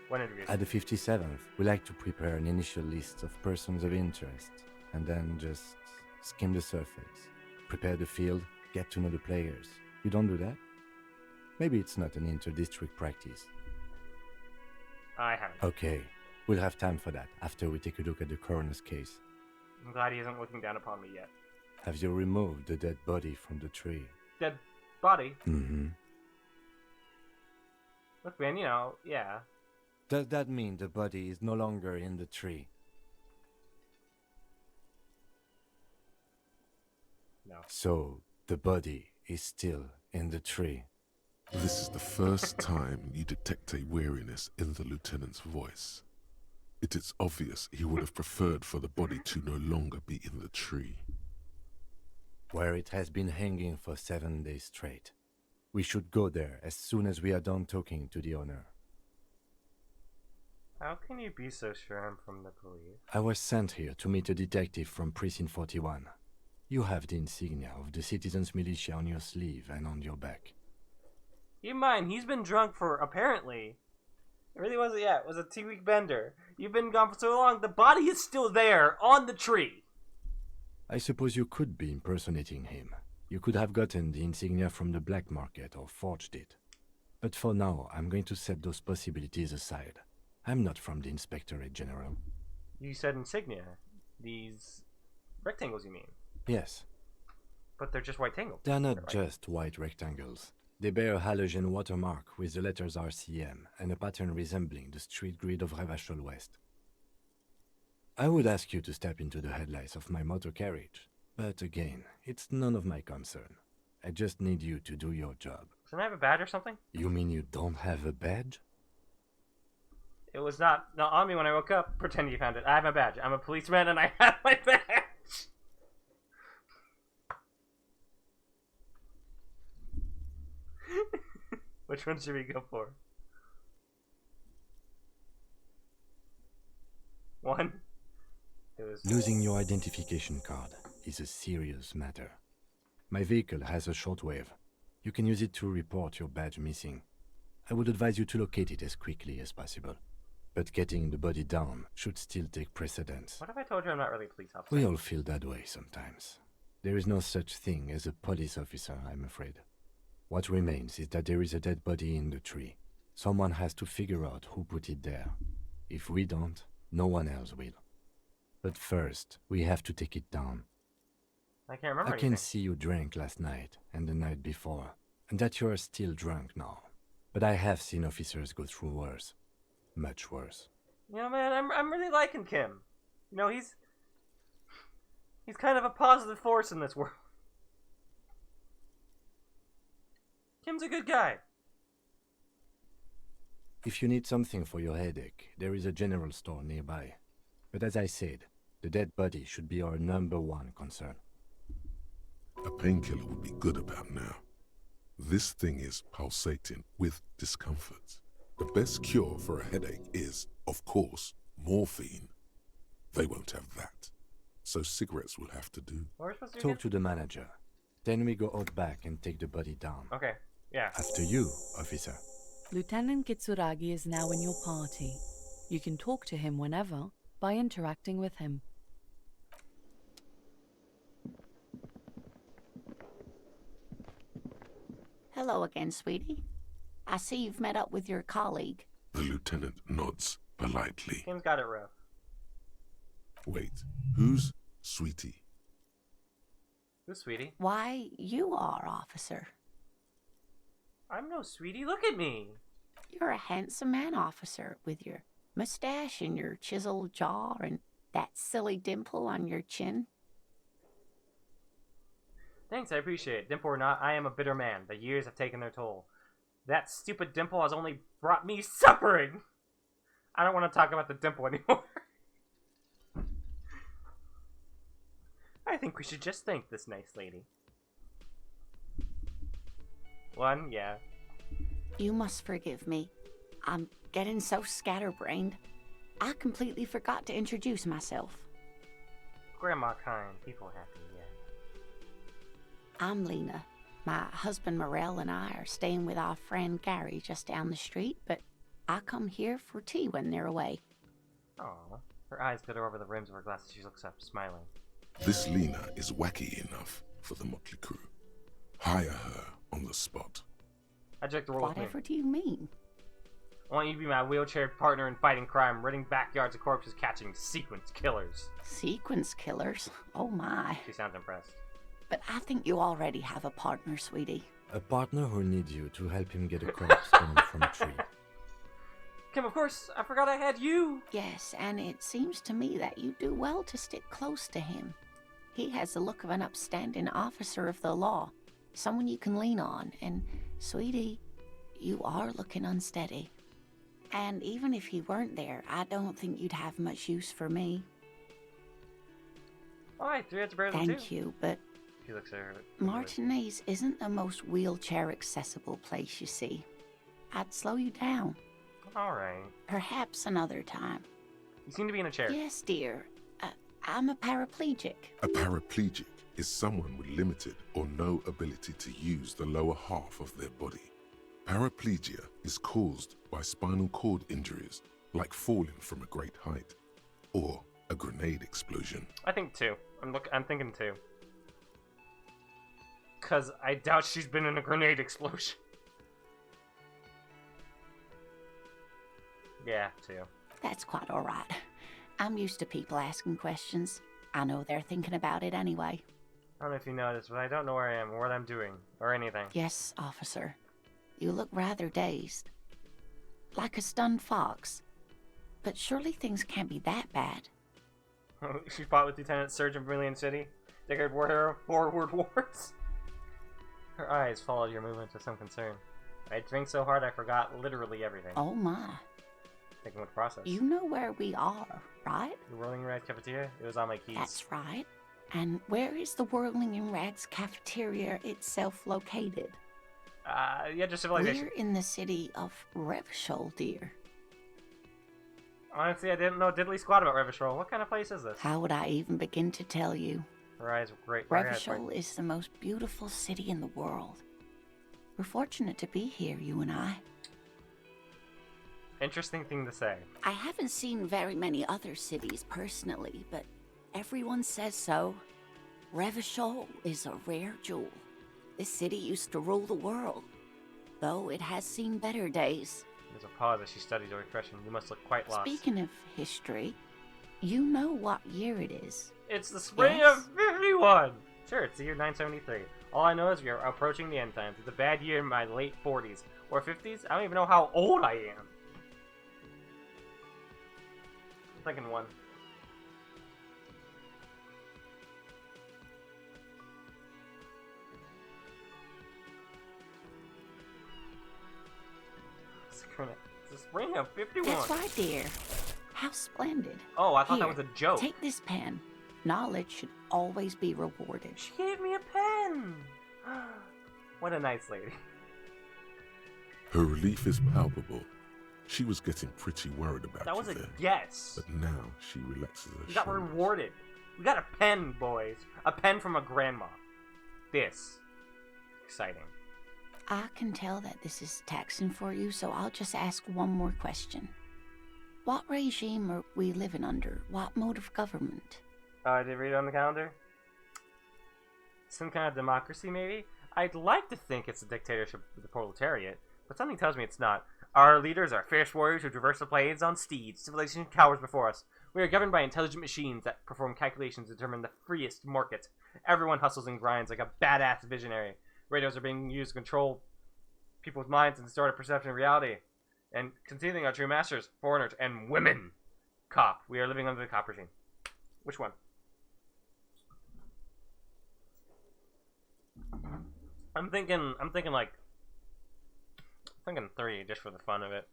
What interviews? At the 57th, we like to prepare an initial list of persons of interest, and then just skim the surface. Prepare the field, get to know the players. You don't do that? Maybe it's not an inter-district practice. I haven't. Okay, we'll have time for that after we take a look at the coroner's case. I'm glad he isn't looking down upon me yet. Have you removed the dead body from the tree? Dead body? Mm-hmm. Look, man, you know, yeah. Does that mean the body is no longer in the tree? No. So, the body is still in the tree. This is the first time you detect a weariness in the lieutenant's voice. It is obvious he would have preferred for the body to no longer be in the tree. Where it has been hanging for 7 days straight. We should go there as soon as we are done talking to the owner. How can you be so sure I'm from the police? I was sent here to meet a detective from Precinct 41. You have the insignia of the Citizens Militia on your sleeve and on your back. You mind, he's been drunk for, apparently. It really wasn't, yeah, it was a 2-week bender. You've been gone for so long, the body is still there, on the tree. I suppose you could be impersonating him. You could have gotten the insignia from the black market or forged it. But for now, I'm going to set those possibilities aside. I'm not from the Inspectorate General. You said insignia. These rectangles, you mean? Yes. But they're just rectangles. They're not just white rectangles. They bear a halogen watermark with the letters RCM and a pattern resembling the street grid of Revachol West. I would ask you to step into the headlights of my motor carriage, but again, it's none of my concern. I just need you to do your job. Doesn't I have a badge or something? You mean you don't have a badge? It was not on me when I woke up. Pretend you found it. I have my badge. I'm a policeman and I have my badge. Which one should we go for? One? It was... Losing your identification card is a serious matter. My vehicle has a shortwave. You can use it to report your badge missing. I would advise you to locate it as quickly as possible. But getting the body down should still take precedence. What if I told you I'm not really a police officer? We all feel that way sometimes. There is no such thing as a police officer, I'm afraid. What remains is that there is a dead body in the tree. Someone has to figure out who put it there. If we don't, no one else will. But first, we have to take it down. I can't remember I anything. can see you drank last night and the night before, and that you are still drunk now. But I have seen officers go through worse. Much worse. You know, man, I'm really liking Kim. You know, he's kind of a positive force in this world. Kim's a good guy. If you need something for your headache, there is a general store nearby. But as I said, the dead body should be our #1 concern. A painkiller would be good about now. This thing is pulsating with discomfort. The best cure for a headache is, of course, morphine. They won't have that. So cigarettes will have to do. What are we supposed to do Talk again? to the manager. Then we go out back and take the body down. Okay, yeah. After you, officer. Lieutenant Kitsuragi is now in your party. You can talk to him whenever by interacting with him. Hello again, sweetie. I see you've met up with your colleague. The lieutenant nods politely. Kim's got it rough. Wait, who's Sweetie? Who's Sweetie? Why, you are, officer. I'm no Sweetie. Look at me. You're a handsome man, officer, with your mustache and your chiseled jaw and that silly dimple on your chin. Thanks, I appreciate it. Dimple or not, I am a bitter man. The years have taken their toll. That stupid dimple has only brought me suffering. I don't want to talk about the dimple anymore. I think we should just thank this nice lady. One, yeah. You must forgive me. I'm getting so scatterbrained. I completely forgot to introduce myself. Grandma kind, people happy, yeah. I'm Lena. My husband Morel and I are staying with our friend Gary just down the street, but I come here for tea when they're away. Aw. Her eyes glitter over the rims of her glasses. She looks up, smiling. This Lena is wacky enough for the motley crew. Hire her on the spot. I'd like to roll with me. Whatever do you mean? I want you to be my wheelchair partner in fighting crime, ridding backyards of corpses, catching sequence killers. Sequence killers? Oh my. She sounds impressed. But I think you already have a partner, sweetie. A partner who needs you to help him get a corpse down from a tree. Kim, of course, I forgot I had you. Yes, and it seems to me that you do well to stick close to him. He has the look of an upstanding officer of the law, someone you can lean on, and, sweetie, you are looking unsteady. And even if he weren't there, I don't think you'd have much use for me. Alright, 3 heads are better than 2. Thank you, but She looks at her. Martinez isn't the most wheelchair-accessible place, you see. I'd slow you down. Alright. Perhaps another time. You seem to be in a chair. Yes, dear. I'm a paraplegic. A paraplegic is someone with limited or no ability to use the lower half of their body. Paraplegia is caused by spinal cord injuries, like falling from a great height, or a grenade explosion. I think 2. I'm thinking 2. Cause I doubt she's been in a grenade explosion. Yeah, 2. That's quite all right. I'm used to people asking questions. I know they're thinking about it anyway. I don't know if you noticed, but I don't know where I am or what I'm doing or anything. Yes, officer. You look rather dazed. Like a stunned fox. But surely things can't be that bad. She fought with Lieutenant Surgeon from Alien City. Declared war hero, forward wars. Her eyes followed your movements with some concern. I drank so hard I forgot literally everything. Oh my. Thinking with the process. You know where we are, right? The Whirling Red Cafeteria? It was on my keys. That's right. And where is the Whirling in Rags cafeteria itself located? Yeah, just civilization. We're in the city of Revachol, dear. Honestly, I didn't know diddly squat about Revachol. What kind of place is this? How would I even begin to tell you? Her eyes were great. Revachol is the most beautiful city in the world. We're fortunate to be here, you and I. Interesting thing to say. I haven't seen very many other cities personally, but everyone says so. Revachol is a rare jewel. This city used to rule the world, though it has seen better days. There's a pause as she studies your expression. You must look quite lost. Speaking of history, you know what year it is. It's the spring Yes. of 51! Sure, it's the year 973. All I know is we are approaching the end times. It's a bad year in my late 40s. Or 50s? I don't even know how old I am. I'm thinking 1. It's the spring of 51. That's right, dear. How splendid. Oh, I thought Here, that was a joke. Take this pen. Knowledge should always be rewarded. She gave me a pen! What a nice lady. Her relief is palpable. She was getting pretty worried about That was you a then, guess. but now she relaxes her We got shoulders. rewarded. We got a pen, boys. A pen from a grandma. This. Exciting. I can tell that this is taxing for you, so I'll just ask one more question. What regime are we living under? What mode of government? Did you read it on the calendar? Some kind of democracy, maybe? I'd like to think it's a dictatorship of the proletariat, but something tells me it's not. Our leaders are fierce warriors who traverse the plains on steeds. Civilization cowers before us. We are governed by intelligent machines that perform calculations to determine the freest market. Everyone hustles and grinds like a badass visionary. Radios are being used to control people's minds and distort a perception of reality. And concealing our true masters, foreigners, and women. Cop. We are living under the cop regime. Which one? I'm thinking 3 just for the fun of it.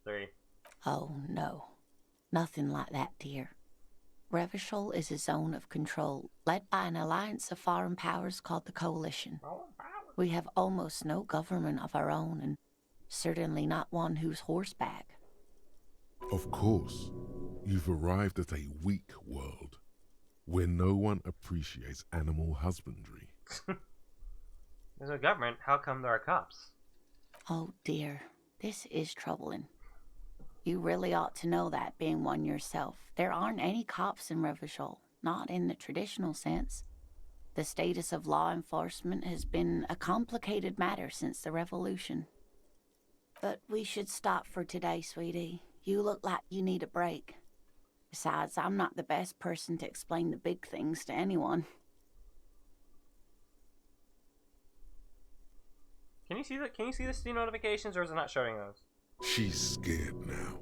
Three. Oh, no. Nothing like that, dear. Revachol is a zone of control led by an alliance of foreign powers called the Coalition. We have almost no government of our own, and certainly not one who's horseback. Of course, you've arrived at a weak world where no one appreciates animal husbandry. There's no government. How come there are cops? Oh dear, this is troubling. You really ought to know that, being one yourself. There aren't any cops in Revachol, not in the traditional sense. The status of law enforcement has been a complicated matter since the revolution. But we should stop for today, sweetie. You look like you need a break. Besides, I'm not the best person to explain the big things to anyone. Can you see that? Can you see the Steam notifications, or is it not showing those? She's scared now.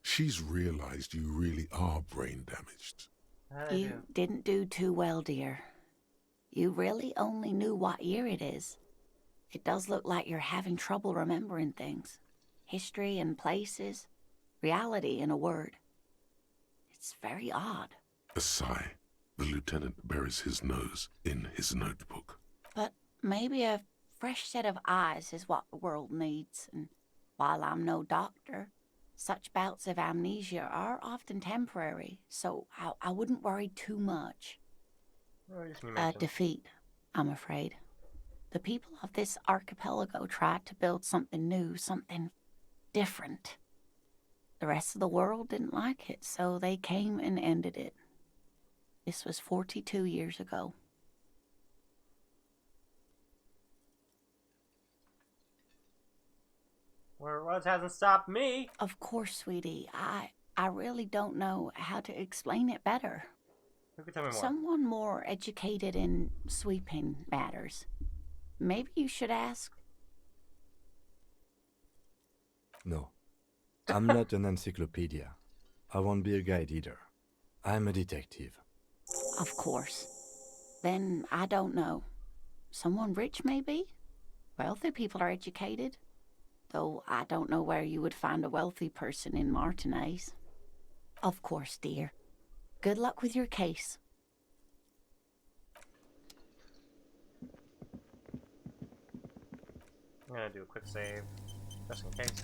She's realized you really are brain damaged. You didn't do too well, dear. You really only knew what year it is. It does look like you're having trouble remembering things. History and places. Reality, in a word. It's very odd. A sigh. The lieutenant buries his nose in his notebook. But maybe a fresh set of eyes is what the world needs, and while I'm no doctor, such bouts of amnesia are often temporary, so I wouldn't worry too much. A defeat, I'm afraid. The people of this archipelago tried to build something new, something different. The rest of the world didn't like it, so they came and ended it. This was 42 years ago. Well, it hasn't stopped me. Of course, sweetie. I really don't know how to explain it better. Who could tell me more? Someone more educated in sweeping matters. Maybe you should ask. No. I'm not an encyclopedia. I won't be a guide either. I'm a detective. Of course. Then I don't know. Someone rich, maybe? Wealthy people are educated. Though I don't know where you would find a wealthy person in Martinez. Of course, dear. Good luck with your case. I'm gonna do a quick save, just in case.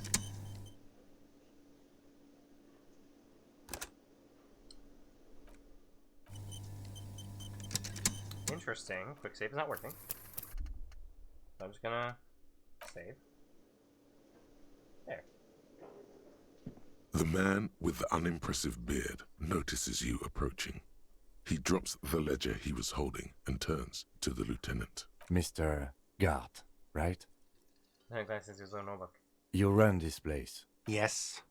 Interesting. Quick save is not working. So I'm just gonna save. There. The man with the unimpressive beard notices you approaching. He drops the ledger he was holding and turns to the lieutenant. Mr. Gart, right? I glances his own notebook. You run this place. Yes.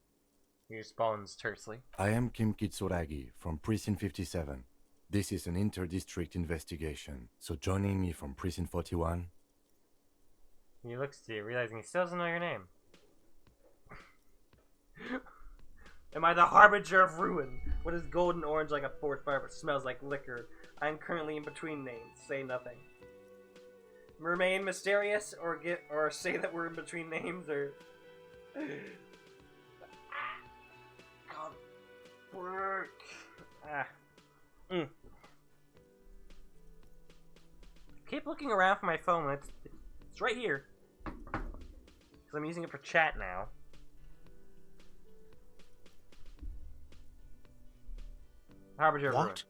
He responds tersely. I am Kim Kitsuragi from Precinct 57. This is an inter-district investigation, so joining me from Precinct 41... He looks to you, realizing he still doesn't know your name. Am I the harbinger of ruin? What is golden orange like a forest fire but smells like liquor? I am currently in between names. Say nothing. Remain mysterious, or say that we're in between names, or... God. Work. Keep looking around for my phone. It's right here. Because I'm using it for chat now. Harbinger of Ruin. What?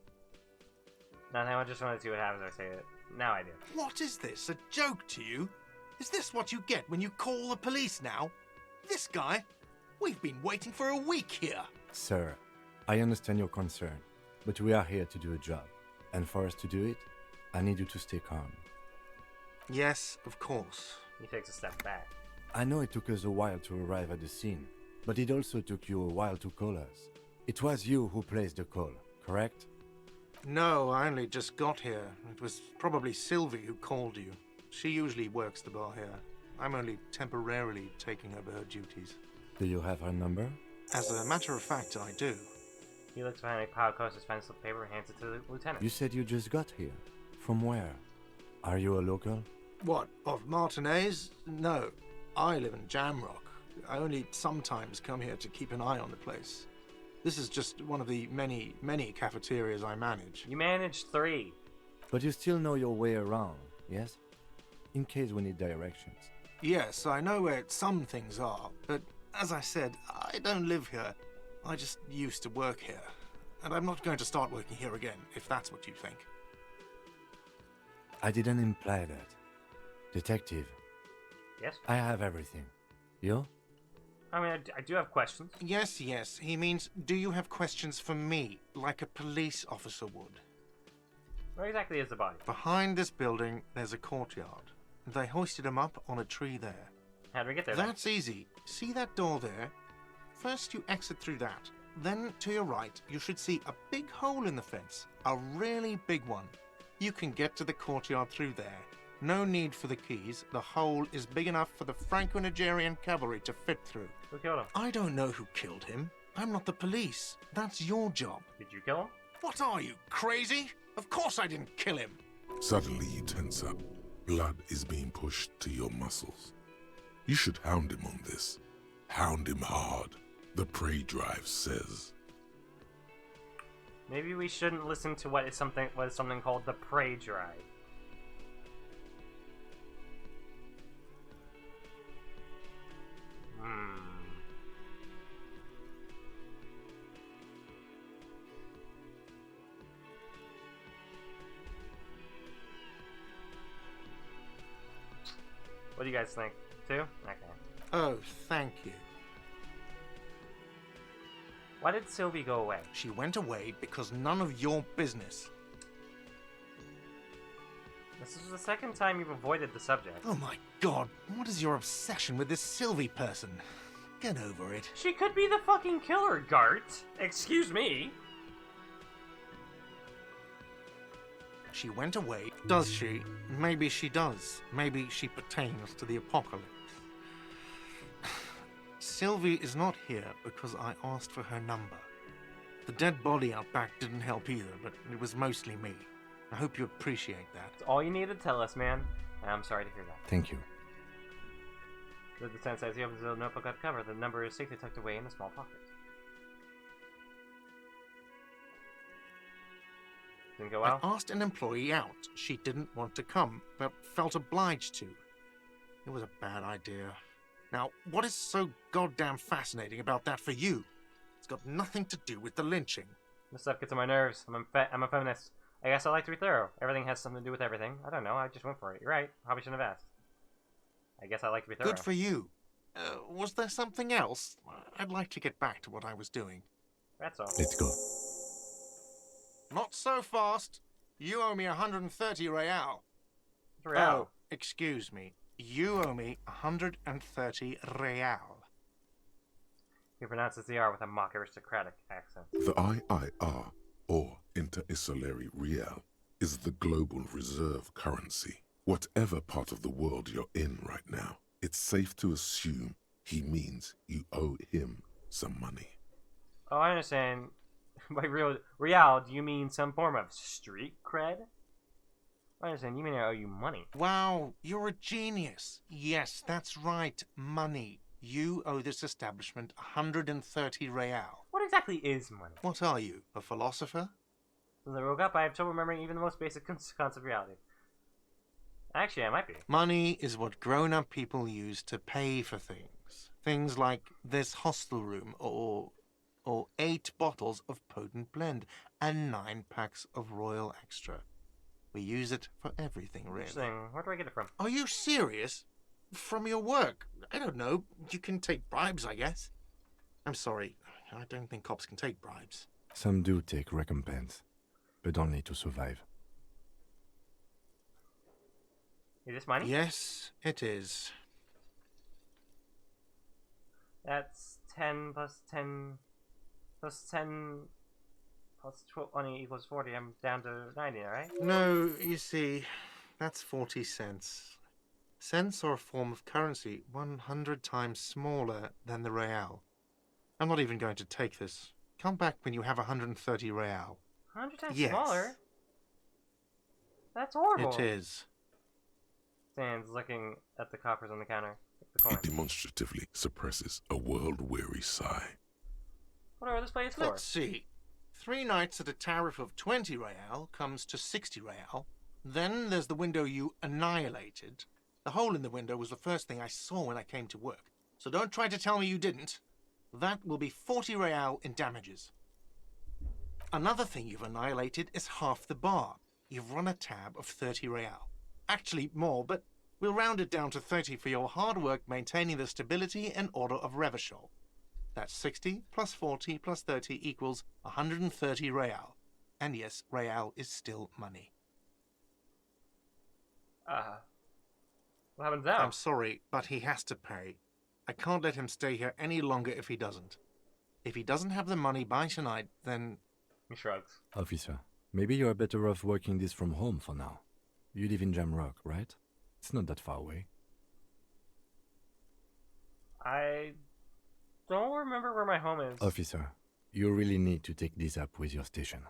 Now I just want to see what happens if I say it. Now I do. What is this? A joke to you? Is this what you get when you call the police now? This guy? We've been waiting for a week here. Sir, I understand your concern, but we are here to do a job. And for us to do it, I need you to stay calm. Yes, of course. He takes a step back. I know it took us a while to arrive at the scene, but it also took you a while to call us. It was you who placed the call, correct? No, I only just got here. It was probably Sylvie who called you. She usually works the bar here. I'm only temporarily taking over her duties. Do you have her number? As a matter of fact, I do. He looks behind a pile of coasters, finds slip of paper, and hands it to the lieutenant. You said you just got here. From where? Are you a local? What, of Martinez? No. I live in Jamrock. I only sometimes come here to keep an eye on the place. This is just one of the many, many cafeterias I manage. You managed 3. But you still know your way around, yes? In case we need directions. Yes, I know where some things are, but as I said, I don't live here. I just used to work here. And I'm not going to start working here again, if that's what you think. I didn't imply that. Detective, Yes? I have everything. You? I mean, I do have questions. Yes, yes, he means, do you have questions for me, like a police officer would? Where exactly is the body? Behind this building, there's a courtyard. They hoisted him up on a tree there. How do we get there? That's easy. See that door there? First you exit through that. Then, to your right, you should see a big hole in the fence. A really big one. You can get to the courtyard through there. No need for the keys. The hole is big enough for the Franco-Nigerian cavalry to fit through. Who killed him? I don't know who killed him. I'm not the police. That's your job. Did you kill him? What are you, crazy? Of course I didn't kill him. Suddenly you tense up. Blood is being pushed to your muscles. You should hound him on this. Hound him hard. The prey drive says. Maybe we shouldn't listen to what is something called the prey drive. What do you guys think? 2? Okay. Oh, thank you. Why did Sylvie go away? She went away because none of your business. This is the second time you've avoided the subject. Oh my god, what is your obsession with this Sylvie person? Get over it. She could be the fucking killer, Gart. Excuse me. She went away. Does she? Maybe she does. Maybe she pertains to the apocalypse. Sylvie is not here because I asked for her number. The dead body out back didn't help either, but it was mostly me. I hope you appreciate that. That's all you need to tell us, man. I'm sorry to hear that. Thank you. The descent says he opens the notebook on cover. The number is safely tucked away in a small pocket. Didn't go well? I asked an employee out. She didn't want to come, but felt obliged to. It was a bad idea. Now, what is so goddamn fascinating about that for you? It's got nothing to do with the lynching. This stuff gets on my nerves. I'm a feminist. I guess I like to be thorough. Everything has something to do with everything. I don't know. I just went for it. You're right. Probably shouldn't have asked. I guess I like to be thorough. Good for you. Was there something else? I'd like to get back to what I was doing. That's all. Let's go. Not so fast. You owe me 130 real. Real. Oh, excuse me. You owe me 130 real. He pronounces the R with a mock aristocratic accent. The IIR, or Interinsulary Real, is the global reserve currency. Whatever part of the world you're in right now, it's safe to assume he means you owe him some money. Oh, I understand. By real, do you mean some form of street cred? I understand. You mean I owe you money. Wow, you're a genius. Yes, that's right. Money. You owe this establishment 130 real. What exactly is money? What are you, a philosopher? Since I woke up, I have trouble remembering even the most basic concept of reality. Actually, I might be. Money is what grown-up people use to pay for things. Things like this hostel room, or 8 bottles of potent blend, and 9 packs of Royal Extra. We use it for everything, really. Interesting. Where do I get it from? Are you serious? From your work? I don't know. You can take bribes, I guess. I'm sorry. I don't think cops can take bribes. Some do take recompense, but only to survive. Is this money? Yes, it is. That's 10 plus 10 plus 10 plus 20 equals 40. I'm down to 90, alright? No, you see, that's 40 cents. Cents are a form of currency 100 times smaller than the real. I'm not even going to take this. Come back when you have 130 real. 100 times Yes. smaller? That's horrible. It is. Stands looking at the coppers on the counter. The He coin. demonstratively suppresses a world-weary sigh. Whatever this place for. Let's see. 3 nights at a tariff of 20 real comes to 60 real. Then there's the window you annihilated. The hole in the window was the first thing I saw when I came to work. So don't try to tell me you didn't. That will be 40 real in damages. Another thing you've annihilated is half the bar. You've run a tab of 30 real. Actually more, but we'll round it down to 30 for your hard work maintaining the stability and order of Revachol. That's 60 plus 40 plus 30 equals 130 real. And yes, real is still money. What happens now? I'm sorry, but he has to pay. I can't let him stay here any longer if he doesn't. If he doesn't have the money by tonight, then... He shrugs. Officer, maybe you are better off working this from home for now. You live in Jamrock, right? It's not that far away. I don't remember where my home is. Officer, you really need to take this up with your station.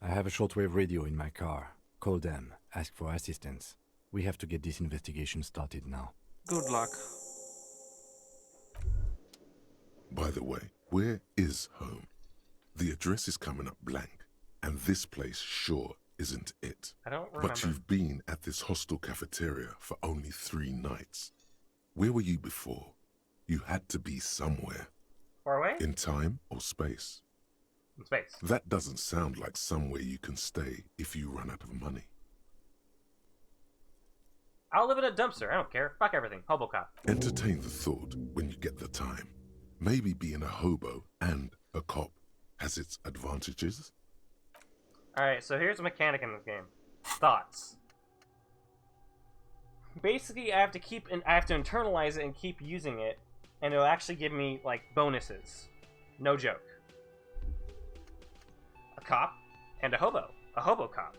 I have a shortwave radio in my car. Call them, ask for assistance. We have to get this investigation started now. Good luck. By the way, where is home? The address is coming up blank, and this place sure isn't it. I don't remember. But you've been at this hostel cafeteria for only 3 nights. Where were you before? You had to be somewhere. Far away? In time or space? In space. That doesn't sound like somewhere you can stay if you run out of money. I'll live in a dumpster. I don't care. Fuck everything. Hobocop. Entertain the thought when you get the time. Maybe being a hobo and a cop has its advantages. Alright, so here's the mechanic in this game. Thoughts. Basically, I have to internalize it and keep using it, and it'll actually give me, like, bonuses. No joke. A cop and a hobo. A hobo cop.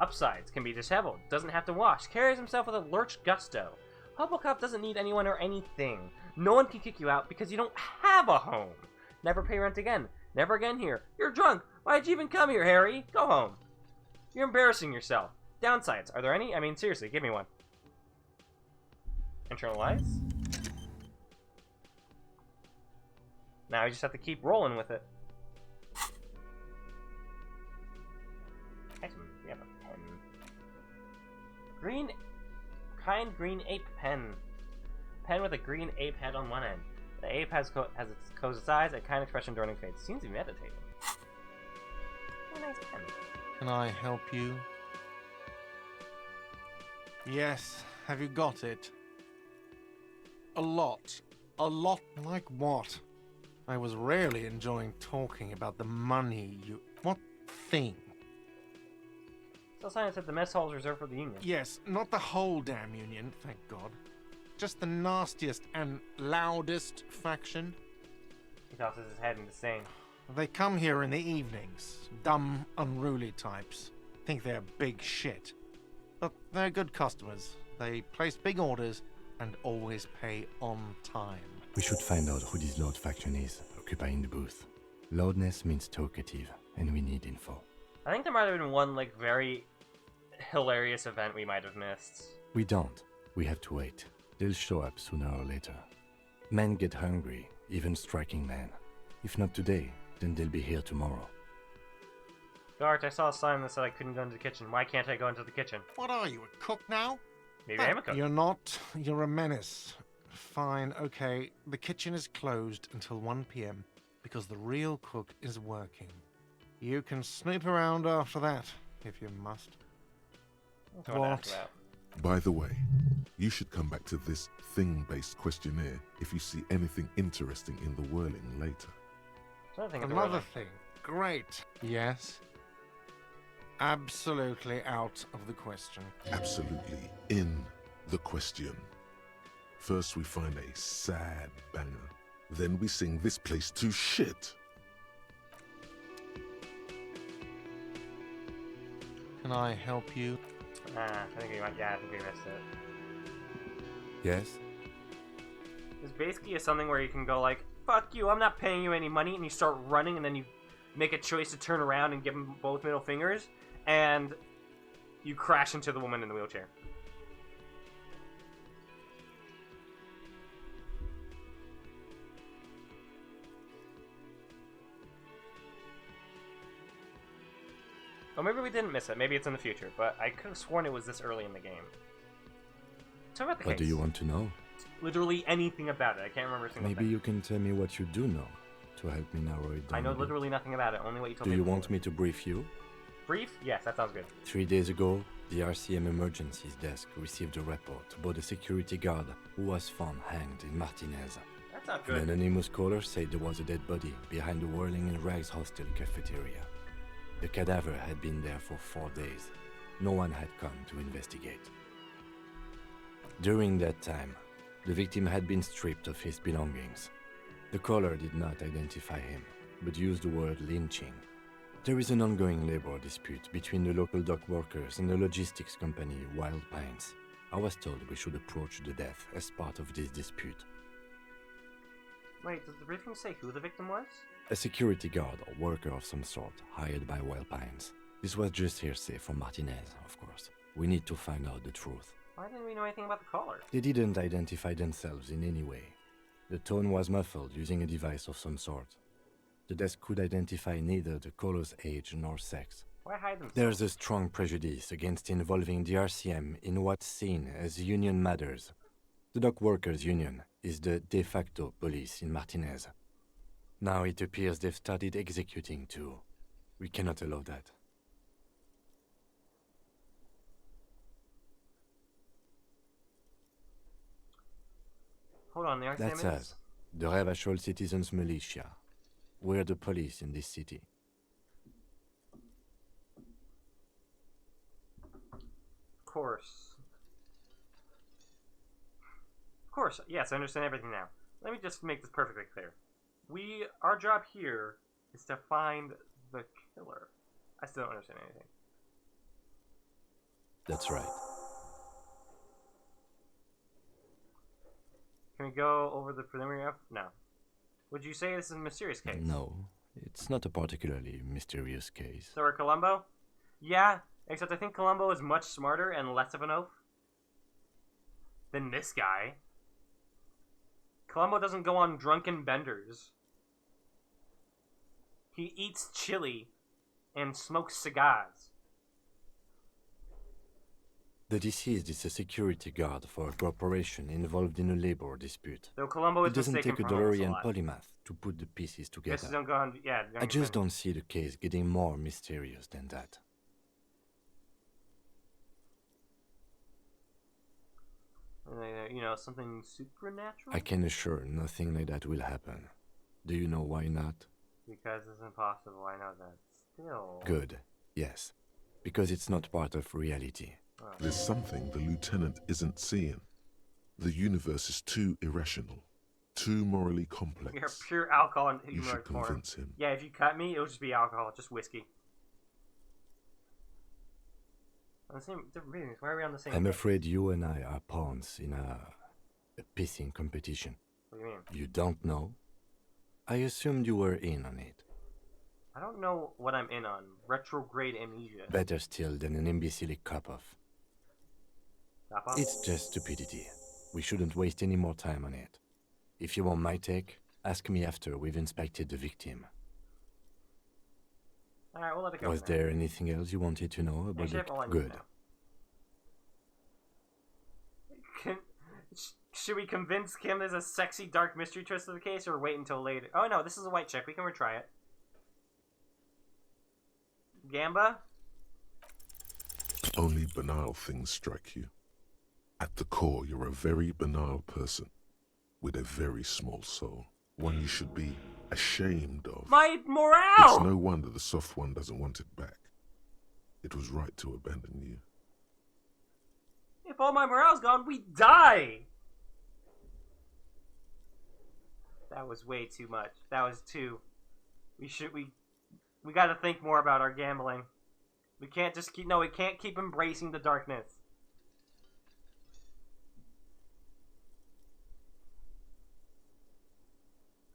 Upsides, can be disheveled, doesn't have to wash, carries himself with a lurch gusto. Hobocop doesn't need anyone or anything. No one can kick you out because you don't have a home. Never pay rent again. Never again here. You're drunk. Why'd you even come here, Harry? Go home. You're embarrassing yourself. Downsides, are there any? I mean, seriously, give me one. Internalize. Now you just have to keep rolling with it. We have a pen. Green ape pen. Pen with a green ape head on one end. The ape has its closed eyes, a kind expression during fades. Seems to be meditating. Oh, nice pen. Can I help you? Yes. Have you got it? A lot. A lot like what? I was rarely enjoying talking about the money you... What thing? So sign said the mess hall is reserved for the Union. Yes, not the whole damn Union, thank God. Just the nastiest and loudest faction. He tosses his head in disdain. They come here in the evenings. Dumb, unruly types. Think they're big shit. But they're good customers. They place big orders and always pay on time. We should find out who this Lord faction is, occupying the booth. Loudness means talkative, and we need info. I think there might have been one, like, very hilarious event we might have missed. We don't. We have to wait. They'll show up sooner or later. Men get hungry, even striking men. If not today, then they'll be here tomorrow. Gart, I saw a sign that said I couldn't go into the kitchen. Why can't I go into the kitchen? What are you, a cook now? Maybe I am a cook. You're not. You're a menace. Fine, okay. The kitchen is closed until 1 p.m. because the real cook is working. You can snoop around after that, if you must. That's what I asked about. By the way, you should come back to this thing-based questionnaire if you see anything interesting in the whirling later. Another thing. Great. Yes. Absolutely out of the question. Absolutely in the question. First we find a sad banger. Then we sing this place to shit. Can I help you? I think we missed it. Yes? This basically is something where you can go like, fuck you, I'm not paying you any money, and you start running, and then you make a choice to turn around and give them both middle fingers, and you crash into the woman in the wheelchair. Or maybe we didn't miss it. Maybe it's in the future. But I could have sworn it was this early in the game. Tell me about the What case. do you want to know? Literally anything about it. I can't remember a single Maybe thing. you can tell me what you do know to help me narrow it down. I know a bit. literally nothing about it. Only what you told Do me. you before. want me to brief you? Brief? Yes, that sounds good. 3 days ago, the RCM Emergencies Desk received a report about a security guard who was found hanged in Martinez. That's not An good. anonymous caller said there was a dead body behind the Whirling in Rags hostel cafeteria. The cadaver had been there for 4 days. No one had come to investigate. During that time, the victim had been stripped of his belongings. The caller did not identify him, but used the word lynching. There is an ongoing labor dispute between the local dock workers and the logistics company Wild Pines. I was told we should approach the death as part of this dispute. Wait, does the briefing say who the victim was? A security guard or worker of some sort hired by Wild Pines. This was just hearsay from Martinez, of course. We need to find out the truth. Why didn't we know anything about the caller? They didn't identify themselves in any way. The tone was muffled using a device of some sort. The desk could identify neither the caller's age nor sex. Why hide themselves? There's a strong prejudice against involving the RCM in what's seen as union matters. The dock workers' union is the de facto police in Martinez. Now it appears they've started executing too. We cannot allow that. Hold on, the RCM That's is... us, the Revachol Citizens Militia. We're the police in this city. Of course. Of course, yes, I understand everything now. Let me just make this perfectly clear. Our job here is to find the killer. I still don't understand anything. That's right. Can we go over the preliminary? No. Would you say this is a mysterious case? No, it's not a particularly mysterious case. So are Columbo? Yeah, except I think Columbo is much smarter and less of an oaf than this guy. Columbo doesn't go on drunken benders. He eats chili and smokes cigars. The deceased is a security guard for a corporation involved in a labor dispute. Though Columbo is It doesn't mistaken take a for homeless a DeLorean lot. polymath to put the pieces together. Guess don't go on. Yeah, I just don't see the case getting more mysterious than that. You know, something supernatural? I can assure nothing like that will happen. Do you know why not? Because it's impossible, I know that. Still... Good, yes. Because it's not part of reality. Oh. There's something the lieutenant isn't seeing. The universe is too irrational, too morally complex. You're pure alcohol and You should humor form. convince him. Yeah, if you cut me, it'll just be alcohol, just whiskey. On the same, different readings. Why are we on the same? I'm afraid you and I are pawns in a pissing competition. What do you mean? You don't know? I assumed you were in on it. I don't know what I'm in on. Retrograde amnesia. Better still than an imbecilic cop-off. Stop off? It's just stupidity. We shouldn't waste any more time on it. If you want my take, ask me after we've inspected the victim. Alright, we'll let it go. Was for now. there anything else you wanted to know about Actually, it? that's all I need Good. to know. Should we convince Kim there's a sexy dark mystery twist of the case, or wait until later? Oh no, this is a white chick. We can retry it. Gamba? Only banal things strike you. At the core, you're a very banal person with a very small soul. One you should be ashamed of. My morale! It's no wonder the soft one doesn't want it back. It was right to abandon you. If all my morale's gone, we die! That was way too much. That was too... We gotta think more about our gambling. We can't just keep... No, we can't keep embracing the darkness.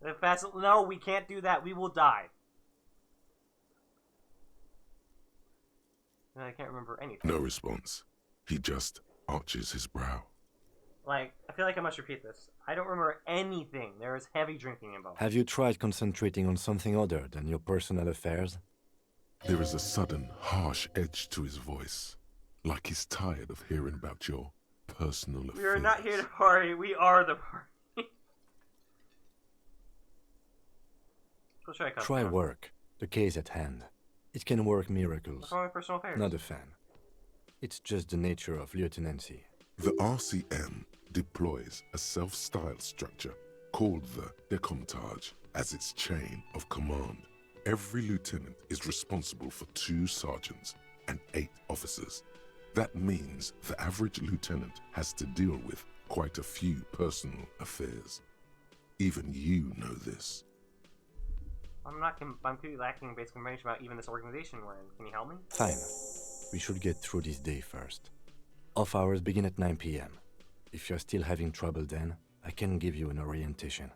If that's... No, we can't do that. We will die. I can't remember anything. No response. He just arches his brow. Like, I feel like I must repeat this. I don't remember anything. There is heavy drinking involved. Have you tried concentrating on something other than your personal affairs? There is a sudden, harsh edge to his voice, like he's tired of hearing about your personal affairs. We are not here to party, we are the party. Try work. The case at hand. It can work miracles. What's wrong with personal affairs? Not a fan. It's just the nature of lieutenancy. The RCM deploys a self-styled structure called the Decomptage as its chain of command. Every lieutenant is responsible for 2 sergeants and 8 officers. That means the average lieutenant has to deal with quite a few personal affairs. Even you know this. I'm completely lacking basic information about even this organization we're in. Can you help me? Fine. We should get through this day first. Off hours begin at 9 p.m. If you're still having trouble then, I can give you an orientation.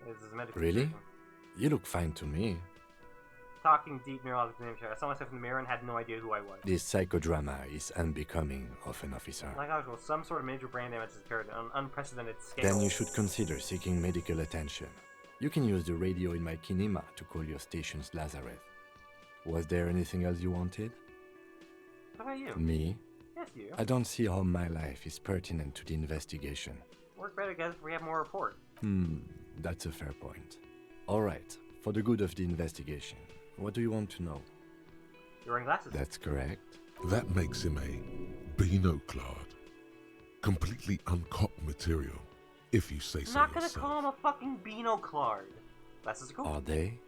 This is a medical Really? situation. You look fine to me. Talking deep neurological nature. I saw myself in the mirror and had no idea who I was. This psychodrama is unbecoming of an officer. Like usual, some sort of major brain damage has occurred on an unprecedented scale. Then you should consider seeking medical attention. You can use the radio in my kinema to call your station's Lazareth. Was there anything else you wanted? What about you? Me? Yes, you. I don't see how my life is pertinent to the investigation. Work better together if we have more report. That's a fair point. Alright, for the good of the investigation, what do you want to know? You're wearing glasses. That's correct. That makes him a binoclard. Completely uncopped material, if you say so I'm not gonna yourself. call him a fucking binoclard. Glasses are cool. Are they?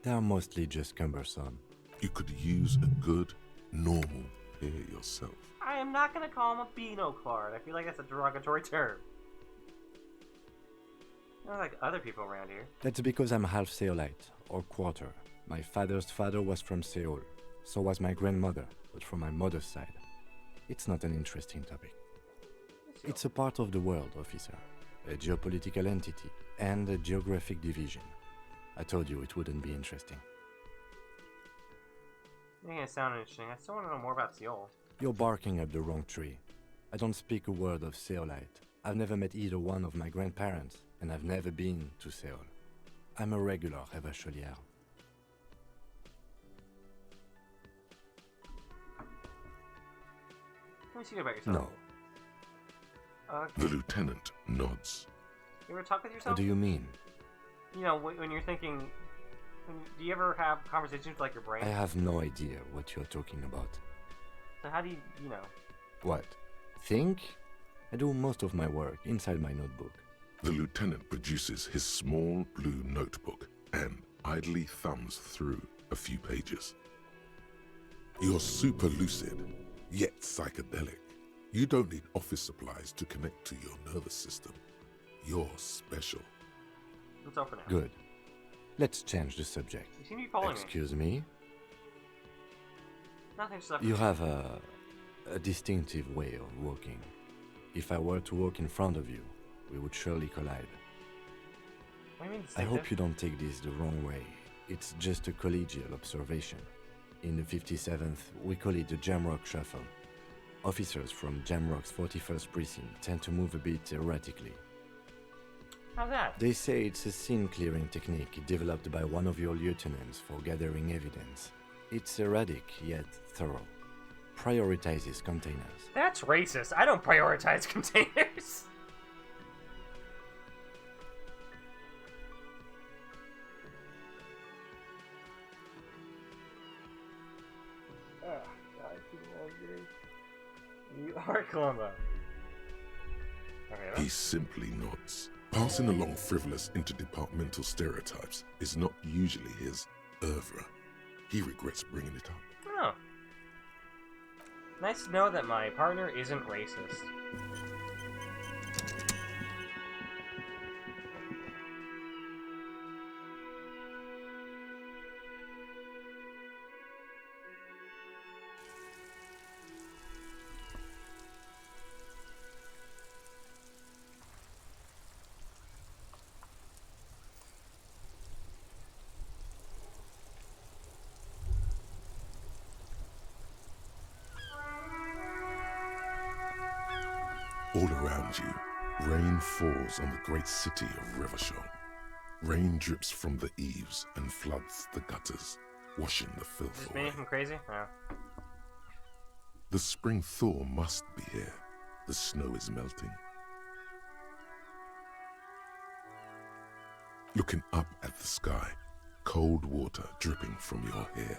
They are mostly just cumbersome. You could use a good, normal pair yourself. I am not gonna call him a binoclard. I feel like that's a derogatory term. Not like other people around here. That's because I'm half Seolite, or quarter. My father's father was from Seoul. So was my grandmother, but from my mother's side. It's not an interesting topic. It's a part of the world, officer. A geopolitical entity, and a geographic division. I told you it wouldn't be interesting. Making it sound interesting. I still want to know more about Seoul. You're barking up the wrong tree. I don't speak a word of Seolite. I've never met either one of my grandparents, and I've never been to Seoul. I'm a regular Revacholière. Let me see about yourself. No. The lieutenant nods. You ever talk with yourself? What do you mean? You know, when you're thinking... do you ever have conversations with, like, your brain? I have no idea what you're talking about. So how do you, you know... What? Think? I do most of my work inside my notebook. The lieutenant produces his small blue notebook and idly thumbs through a few pages. You're super lucid, yet psychedelic. You don't need office supplies to connect to your nervous system. You're special. It's over now. Good. Let's change the subject. You seem to be following Excuse me? Nothing, just You have a distinctive way of walking. If I were to walk in front of you, we would surely collide. What do you mean I distinctive? hope you don't take this the wrong way. It's just a collegial observation. In the 57th, we call it the Jamrock Shuffle. Officers from Jamrock's 41st Precinct tend to move a bit erratically. How's that? They say it's a scene-clearing technique developed by one of your lieutenants for gathering evidence. It's erratic, yet thorough. Prioritizes containers. That's racist. I don't prioritize containers. You are Columbo. Okay, He simply nods. Passing along frivolous interdepartmental stereotypes is not usually his oeuvre. He regrets bringing it up. oh. Nice to know that my partner isn't racist. All around you, rain falls on the great city of Revachol. Rain drips from the eaves and floods the gutters, washing the filth Is away. anything crazy? No. The spring thaw must be here. The snow is melting. Looking up at the sky, cold water dripping from your hair.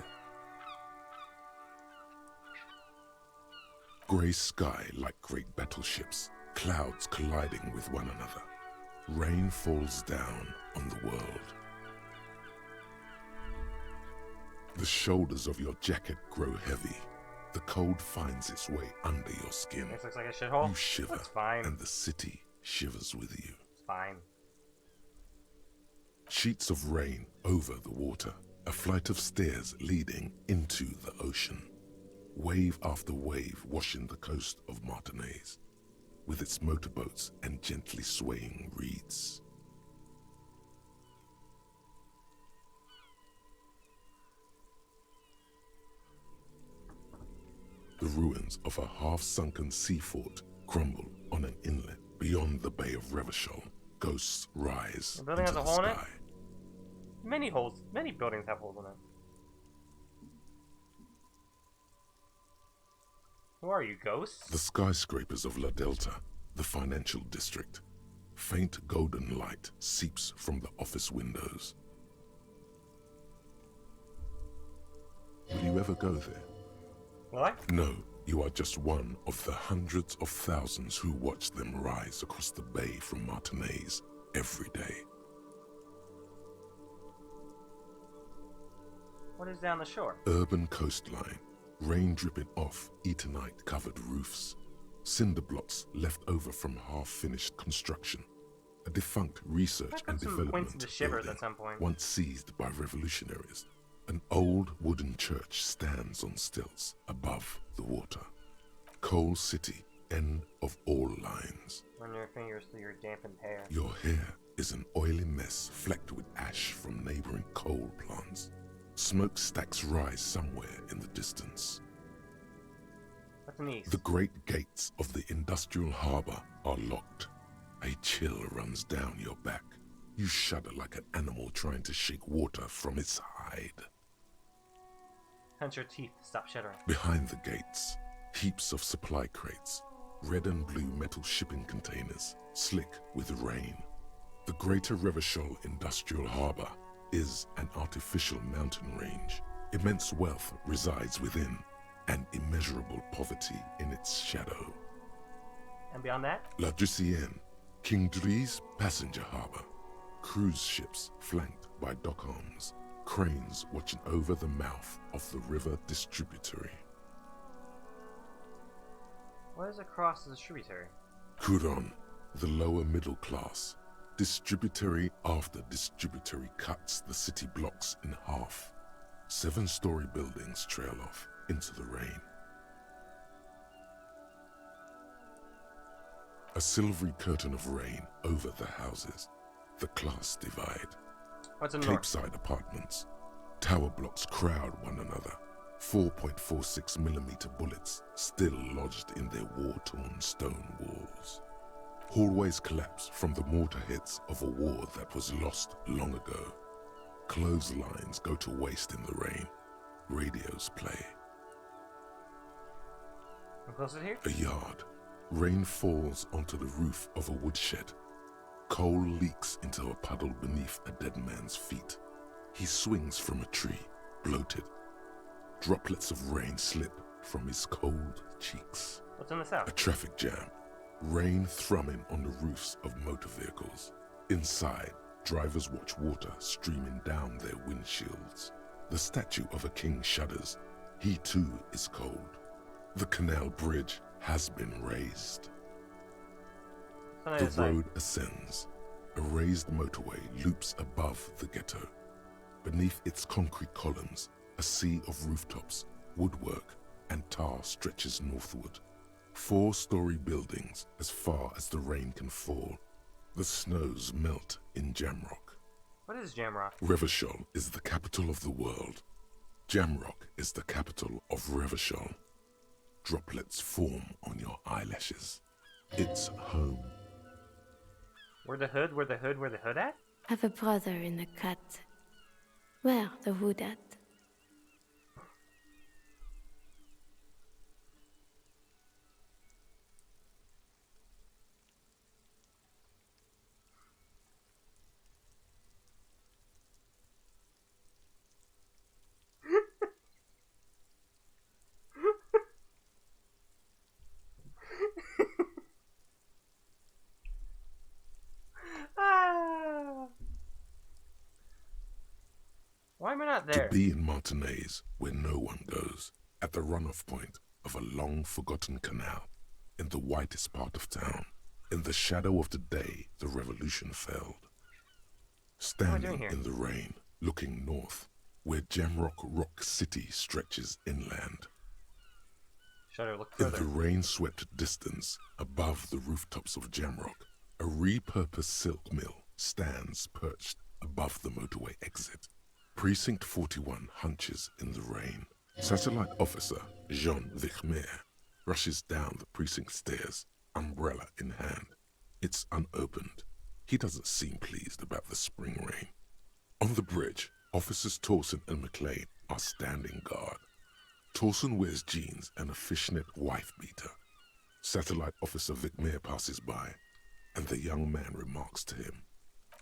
Grey sky like great battleships, clouds colliding with one another. Rain falls down on the world. The shoulders of your jacket grow heavy. The cold finds its way under your skin. This looks like a shithole. You shiver, That's fine. and the city shivers with you. It's fine. Sheets of rain over the water, a flight of stairs leading into the ocean. Wave after wave washing the coast of Martinaise, with its motorboats and gently swaying reeds. The ruins of a half-sunken sea fort crumble on an inlet beyond the Bay of Revachol. Ghosts rise The building into has a the hole in it? sky. Many holes. Many buildings have holes in it. Who are you, ghosts? The skyscrapers of La Delta, the financial district. Faint golden light seeps from the office windows. Will you ever go there? Will I? No, you are just one of the hundreds of thousands who watch them rise across the bay from Martinaise every day. What is down the shore? Urban coastline, rain dripping off Eternite-covered roofs, cinder blocks left over from half-finished construction, a defunct research I've and got some development points into shivers building at some point. once seized by revolutionaries. An old wooden church stands on stilts above the water. Coal City, end of all lines. Run your fingers through your dampened hair. Your hair is an oily mess flecked with ash from neighboring coal plants. Smokestacks rise somewhere in the distance. What's an east? The great gates of the industrial harbor are locked. A chill runs down your back. You shudder like an animal trying to shake water from its hide. Clench your teeth. Stop shuddering. Behind the gates, heaps of supply crates, red and blue metal shipping containers, slick with rain. The Greater Revachol Industrial Harbor is an artificial mountain range. Immense wealth resides within, and immeasurable poverty in its shadow. And beyond that? La Drusienne, King Dries passenger harbor. Cruise ships flanked by dock arms. Cranes watching over the mouth of the river distributary. What is across the distributary? Couronne, the lower middle class. Distributary after distributary cuts the city blocks in half. 7-story buildings trail off into the rain. A silvery curtain of rain over the houses. The class divide. What's in the north? Capeside apartments. Tower blocks crowd one another. 4.46mm bullets still lodged in their war-torn stone walls. Hallways collapse from the mortar hits of a war that was lost long ago. Clotheslines go to waste in the rain. Radios play. How close is it here? A yard. Rain falls onto the roof of a woodshed. Coal leaks into a puddle beneath a dead man's feet. He swings from a tree, bloated. Droplets of rain slip from his cold cheeks. What's in the A south? traffic jam. Rain thrumming on the roofs of motor vehicles. Inside, drivers watch water streaming down their windshields. The statue of a king shudders. He too is cold. The canal bridge has been raised. Something The to say. road ascends. A raised motorway loops above the ghetto. Beneath its concrete columns, a sea of rooftops, woodwork, and tar stretches northward. 4-story buildings as far as the rain can fall. The snows melt in Jamrock. What is Jamrock? Revachol is the capital of the world. Jamrock is the capital of Revachol. Droplets form on your eyelashes. It's home. Where the hood? Where the hood? Where the hood at? Have a brother in the cut. Where the wood at? Ah. Why am I not To there? be in Martinez, where no one goes, at the runoff point of a long-forgotten canal, in the whitest part of town, in the shadow of the day the revolution failed. What am I doing Standing here? in the rain, looking north, where Jamrock Rock City stretches inland. Shadow, look In further. the rain-swept distance, above the rooftops of Jamrock, a repurposed silk mill stands perched above the motorway exit. Precinct 41 hunches in the rain. Satellite officer Jean Vichmer rushes down the precinct stairs, umbrella in hand. It's unopened. He doesn't seem pleased about the spring rain. On the bridge, officers Torson and McLean are standing guard. Torson wears jeans and a fishnet wife beater. Satellite officer Vichmer passes by, and the young man remarks to him,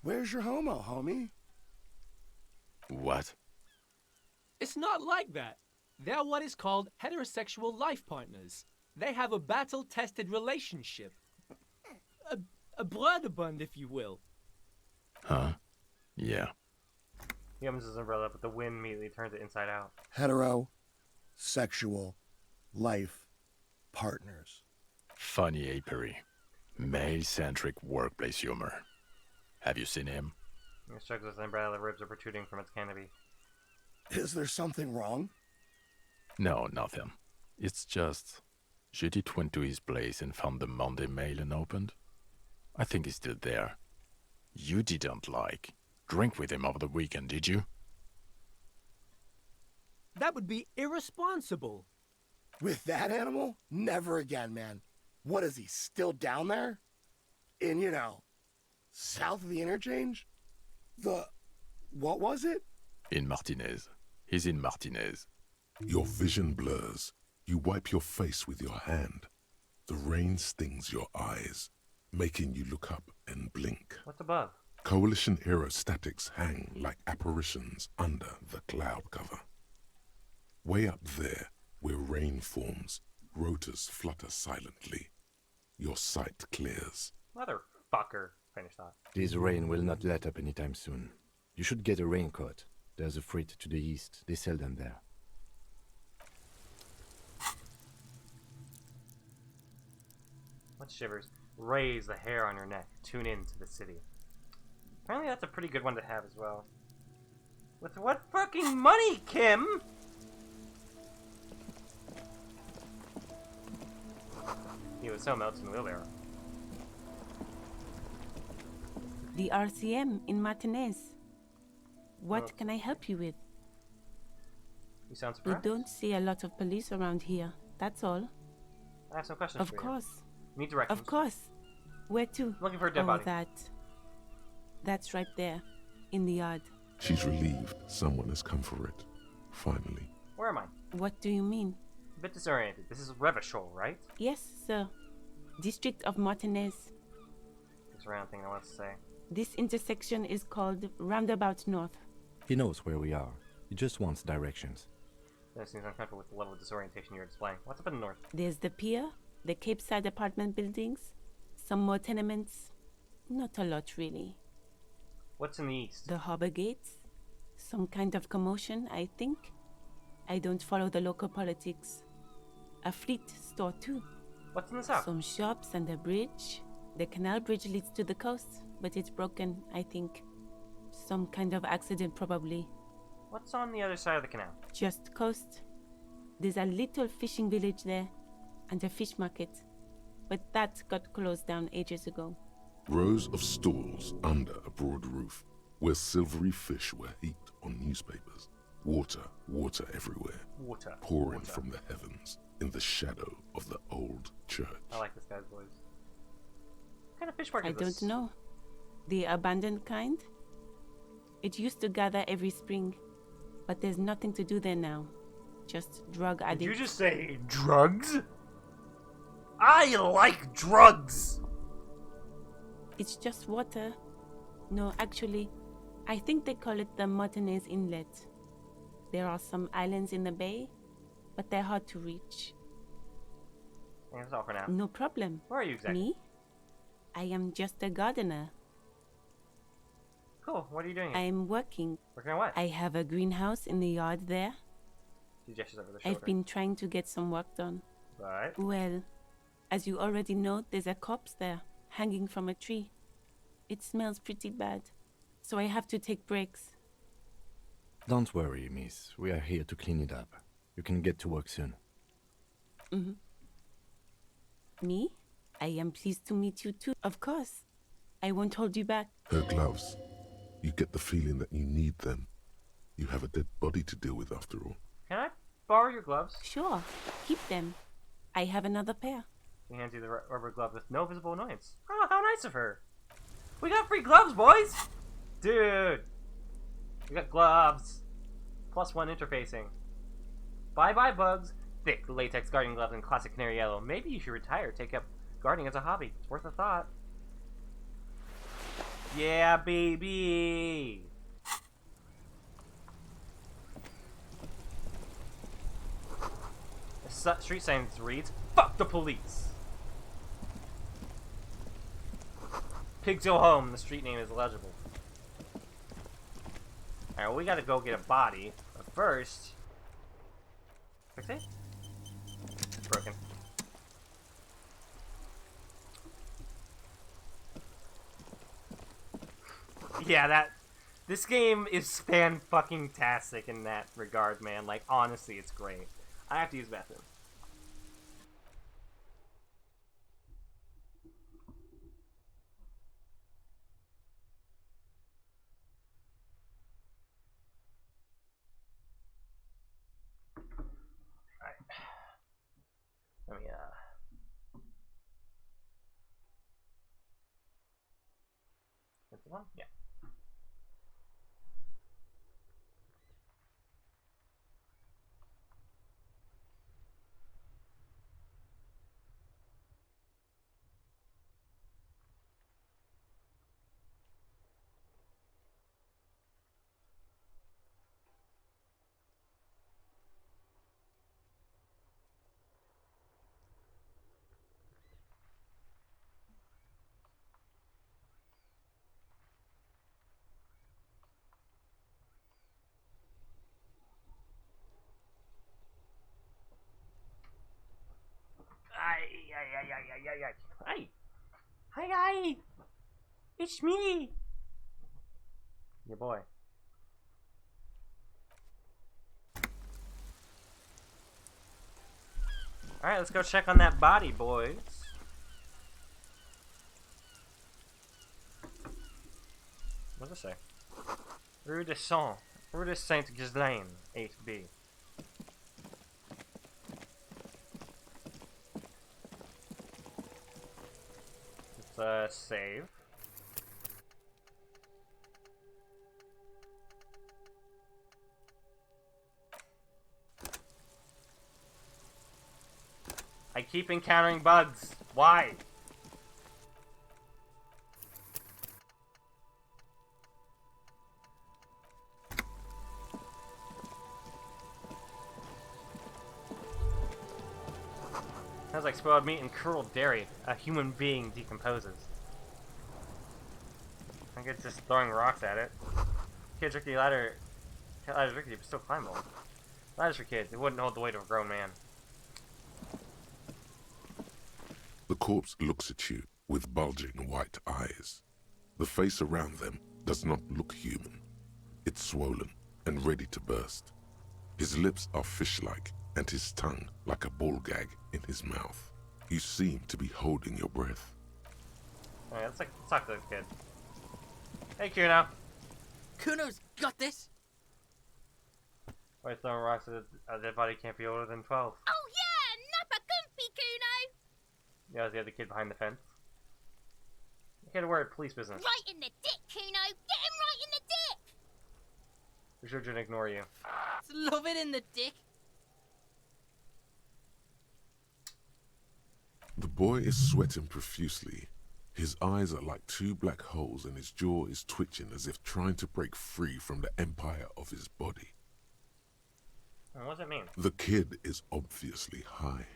Where's your homo, homie? What? It's not like that. They're what is called heterosexual life partners. They have a battle-tested relationship. A blood bond, if you will. Huh? Yeah. He opens his umbrella, but the wind immediately turns it inside out. Sexual life partners. Funny apiary. Male-centric workplace humor. Have you seen him? He shrugs his umbrella, the ribs are protruding from its canopy. Is there something wrong? No, nothing. It's just... Judith went to his place and found the Monday mail unopened. I think he's still there. You didn't, drink with him over the weekend, did you? That would be irresponsible. With that animal? Never again, man. What is he, still down there? In, south of the interchange? What was it? In Martinez. He's in Martinez. Your vision blurs. You wipe your face with your hand. The rain stings your eyes, making you look up and blink. What's above? Coalition aerostatics hang like apparitions under the cloud cover. Way up there, where rain forms, rotors flutter silently. Your sight clears. Motherfucker. Finish that. This rain will not let up anytime soon. You should get a raincoat. There's a freight to the east. They sell them there. What shivers? Raise the hair on your neck. Tune in to the city. Apparently that's a pretty good one to have as well. With what fucking money, Kim? He was so melted in the wheelbarrow. The RCM in Martinez. What can I help you with? You sound We surprised. don't see a lot of police around here. That's all. I have some questions Of for you. course. Need directions. Of course. Where to? Looking for a dead body. That's right there. In the yard. She's relieved someone has come for it. Finally. Where am I? What do you mean? A bit disoriented. This is Revachol, right? Yes, sir. District of Martinez. Looks around thinking I want to say. This intersection is called Roundabout North. He knows where we are. He just wants directions. That seems uncomfortable with the level of disorientation you're displaying. What's up in the north? There's the pier, the Cape Side apartment buildings, some more tenements. Not a lot, really. What's in the east? The harbor gates. Some kind of commotion, I think. I don't follow the local politics. A fleet store, too. What's in the south? Some shops and a bridge. The canal bridge leads to the coast, but it's broken, I think. Some kind of accident, probably. What's on the other side of the canal? Just coast. There's a little fishing village there, and a fish market. But that got closed down ages ago. Rows of stalls under a broad roof, where silvery fish were heaped on newspapers. Water everywhere. Water. Pouring Water. from the heavens in the shadow of the old church. I like this guy's voice. What kind of fish market I is this? don't know. The abandoned kind? It used to gather every spring, but there's nothing to do there now. Just drug addicts. Did you just say drugs? I like drugs! It's just water. No, actually, I think they call it the Martinez Inlet. There are some islands in the bay, but they're hard to reach. That's all for now. No problem. Where are you exactly? Me? I am just a gardener. Cool. What are you doing? I'm working. Working on what? I have a greenhouse in the yard there. She gestures over the shoulder. I've been trying to get some work done. Right. Well, as you already know, there's a corpse there, hanging from a tree. It smells pretty bad, so I have to take breaks. Don't worry, miss. We are here to clean it up. You can get to work soon. Mm-hmm. Me? I am pleased to meet you too. Of course. I won't hold you back. Her gloves. You get the feeling that you need them. You have a dead body to deal with after all. Can I borrow your gloves? Sure. Keep them. I have another pair. She hands you the rubber glove with no visible annoyance. Oh, how nice of her. We got free gloves, boys! Dude. We got gloves. +1 interfacing. Bye-bye, bugs. Thick latex gardening gloves in classic canary yellow. Maybe you should retire, take up gardening as a hobby. It's worth a thought. Yeah, baby! The street sign reads, "Fuck the police!" Pigs go home. The street name is illegible. Alright, well, we gotta go get a body. But first... Fix it? It's broken. Yeah, this game is fan-fucking-tastic in that regard, man. Like, honestly, it's great. I have to use the bathroom. Alright. Let me, That's the one? Yeah. Hi! Hi! It's me! Your boy. Alright, let's go check on that body, boys. What does it say? Rue de Saint-Ghislain, 8B. Save. I keep encountering bugs. Why? Sounds like spoiled meat and curdled dairy. A human being decomposes. I think it's just throwing rocks at it. Kids rickety ladder. Ladder's rickety, but still climbable. Ladder's for kids. It wouldn't hold the weight of a grown man. The corpse looks at you with bulging white eyes. The face around them does not look human. It's swollen and ready to burst. His lips are fish-like and his tongue like a ball gag in his mouth. You seem to be holding your breath. Alright, let's talk to the kid. Hey, Kuno. Kuno's got this. Why throwing rocks at a dead body can't be older than 12? Oh yeah, Nappa Gumpy, Kuno. Yeah, was the other kid behind the fence. The kid wear police business. Right in the dick, Kuno. Get him right in the dick. We should just ignore you. Love it in the dick. The boy is sweating profusely. His eyes are like two black holes and his jaw is twitching as if trying to break free from the empire of his body. What does it mean? The kid is obviously high.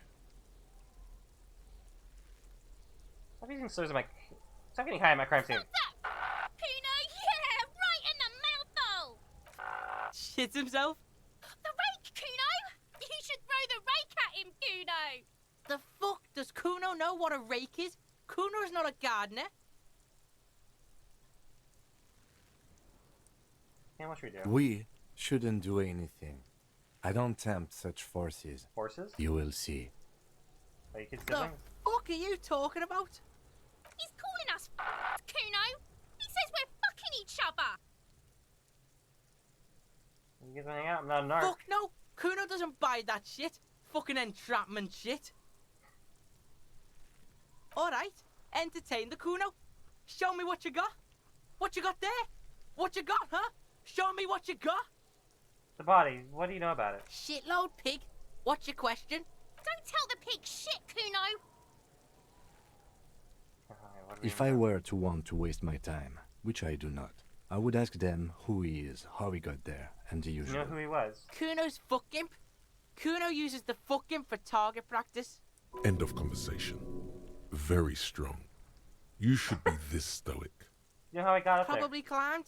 Stop using slurs in my... Stop getting high at my crime scene. Kuno, yeah, right in the mouthful. Shits himself? The rake, Kuno. You should throw the rake at him, Kuno. The fuck? Does Kuno know what a rake is? Kuno's not a gardener. And what should we do? We shouldn't do anything. I don't tempt such forces. Forces? You will see. Are you kids The siblings? fuck are you talking about? He's calling us Kuno. He says we're fucking each other. You guys wanna hang out? I'm not a narc. Fuck no. Kuno doesn't buy that shit. Fucking entrapment shit. Alright, entertain the Kuno. Show me what you got. What you got there? What you got, huh? Show me what you got. The body. What do you know about it? Shitload pig. What's your question? Don't tell the pig shit, Kuno. What do we If I know? were to want to waste my time, which I do not, I would ask them who he is, how he got there, and the You usual. know who he was? Kuno's fuck imp. Kuno uses the fuck imp for target practice. End of conversation. Very strong. You should be this stoic. You know how I got up Probably climbed.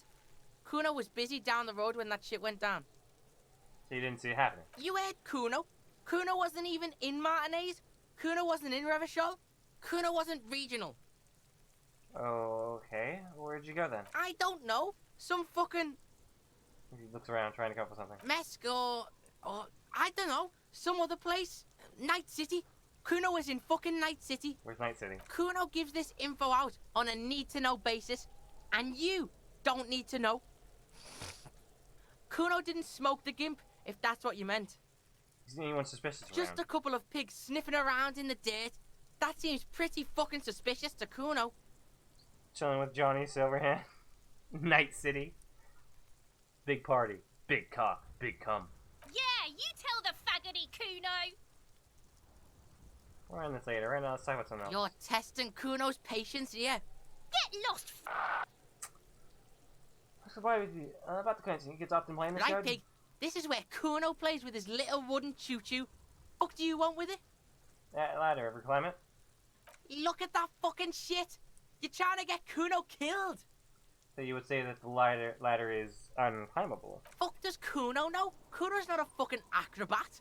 Kuno was busy down the road when that shit went down. there? So you didn't see it happening? You heard Kuno. Kuno wasn't even in Martinez. Kuno wasn't in Revachol. Kuno wasn't regional. Oh, okay. Where'd you go then? I don't know. Some fucking He looks around trying to come up with something. Mesk or I don't know. Some other place. Night City. Kuno was in fucking Night City. Where's Night City? Kuno gives this info out on a need-to-know basis. And you don't need to know. Kuno didn't smoke the gimp, if that's what you meant. Is anyone suspicious Just around? a couple of pigs sniffing around in the dirt. That seems pretty fucking suspicious to Kuno. Chilling with Johnny Silverhand. Night City. Big party. Big cock. Big cum. Yeah, you tell the faggoty, Kuno. We're on this later. Right now, let's talk about something else. You're testing Kuno's patience here. Get lost, So why would you... about the question, you kids often playing this Right, card? pig? This is where Kuno plays with his little wooden choo-choo. What do you want with it? That ladder, ever climb it? Look at that fucking shit. You're trying to get Kuno killed. So you would say that the ladder is unclimbable. Fuck does Kuno know? Kuno's not a fucking acrobat.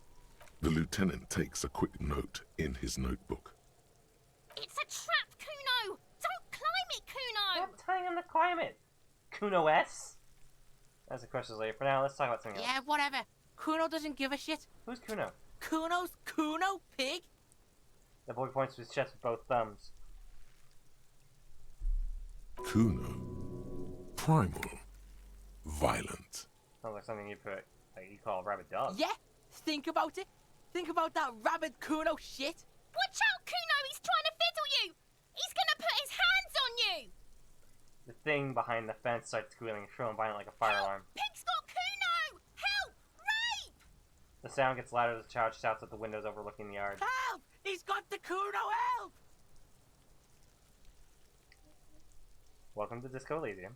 The lieutenant takes a quick note in his notebook. It's a trap, Kuno. Don't climb it, Kuno. I'm telling him to climb it. Kuno S? That's the question later. For now, let's talk about something else. Yeah, whatever. Kuno doesn't give a shit. Who's Kuno? Kuno's Kuno, pig. The boy points to his chest with both thumbs. Kuno. Primal. Violent. Sounds like something you put, like you call a rabid dog. Yeah, think about it. Think about that rabid Kuno shit. Watch out, Kuno. He's trying to fiddle you. He's gonna put his hands on you. The thing behind the fence starts squealing, shrill and violent like a fire alarm. Pig's got Kuno. Help! Rape! The sound gets louder as the child shouts at the windows overlooking the yard. Help! He's got the Kuno, help! Welcome to Disco Elysium.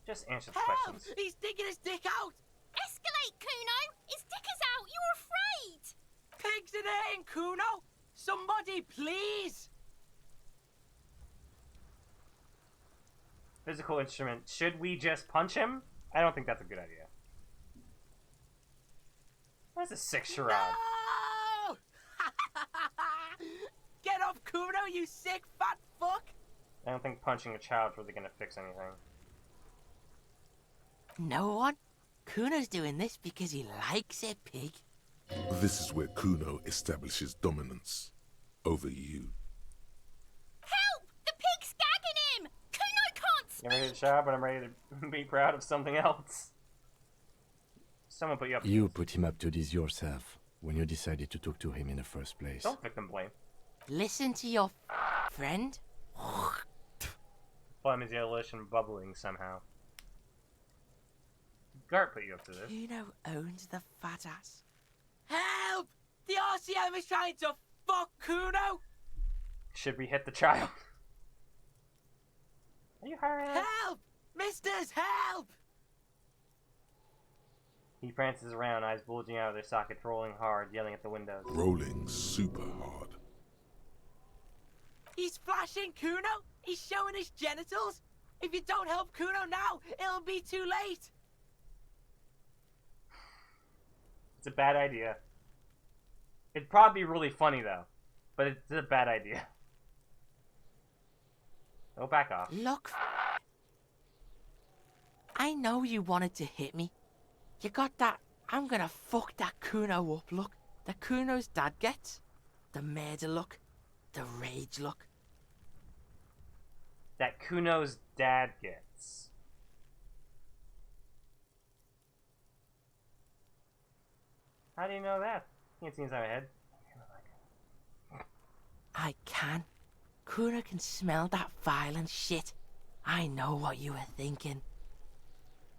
Just answer the Help! questions. He's digging his dick out! Escalate, Kuno. His dick is out. You're afraid. Pigs in here, Kuno! Somebody, please! Physical instrument. Should we just punch him? I don't think that's a good idea. That's a sick charade. No! Get off, Kuno, you sick fat fuck! I don't think punching a child's really gonna fix anything. No one? Kuno's doing this because he likes it, pig. This is where Kuno establishes dominance over you. Help! The pig's gagging him. Kuno can't You ever hit a speak. child, but I'm ready to be proud of something else. Someone put you up. You put him up to this yourself when you decided to talk to him in the first place. Don't victim blame. Listen to your friend. Phlegm is the elation bubbling somehow. Gart put you up to this. Kuno owns the fat ass. Help! The RCM is trying to fuck Kuno! Should we hit the child? Are you hurrying? Help! Misters, help! He prances around, eyes bulging out of their sockets, rolling hard, yelling at the windows. Rolling super hard. He's flashing Kuno! He's showing his genitals! If you don't help Kuno now, it'll be too late! It's a bad idea. It'd probably be really funny, though. But it's a bad idea. Go back off. Look, I know you wanted to hit me. You got that I'm gonna fuck that Kuno up look that Kuno's dad gets. The murder look. The rage look. That Kuno's dad gets. How do you know that? You can't see inside my head. I can. Kuno can smell that violent shit. I know what you were thinking.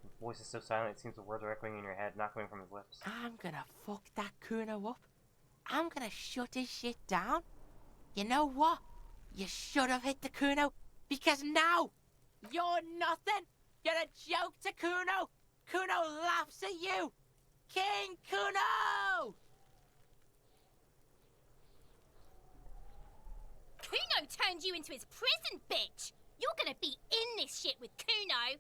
His voice is so silent it seems the words are echoing in your head, not coming from his lips. I'm gonna fuck that Kuno up. I'm gonna shut his shit down. You know what? You should have hit the Kuno, because now you're nothing. You're a joke to Kuno. Kuno laughs at you. King Kuno! Kuno turned you into his prison, bitch! You're gonna be in this shit with Kuno!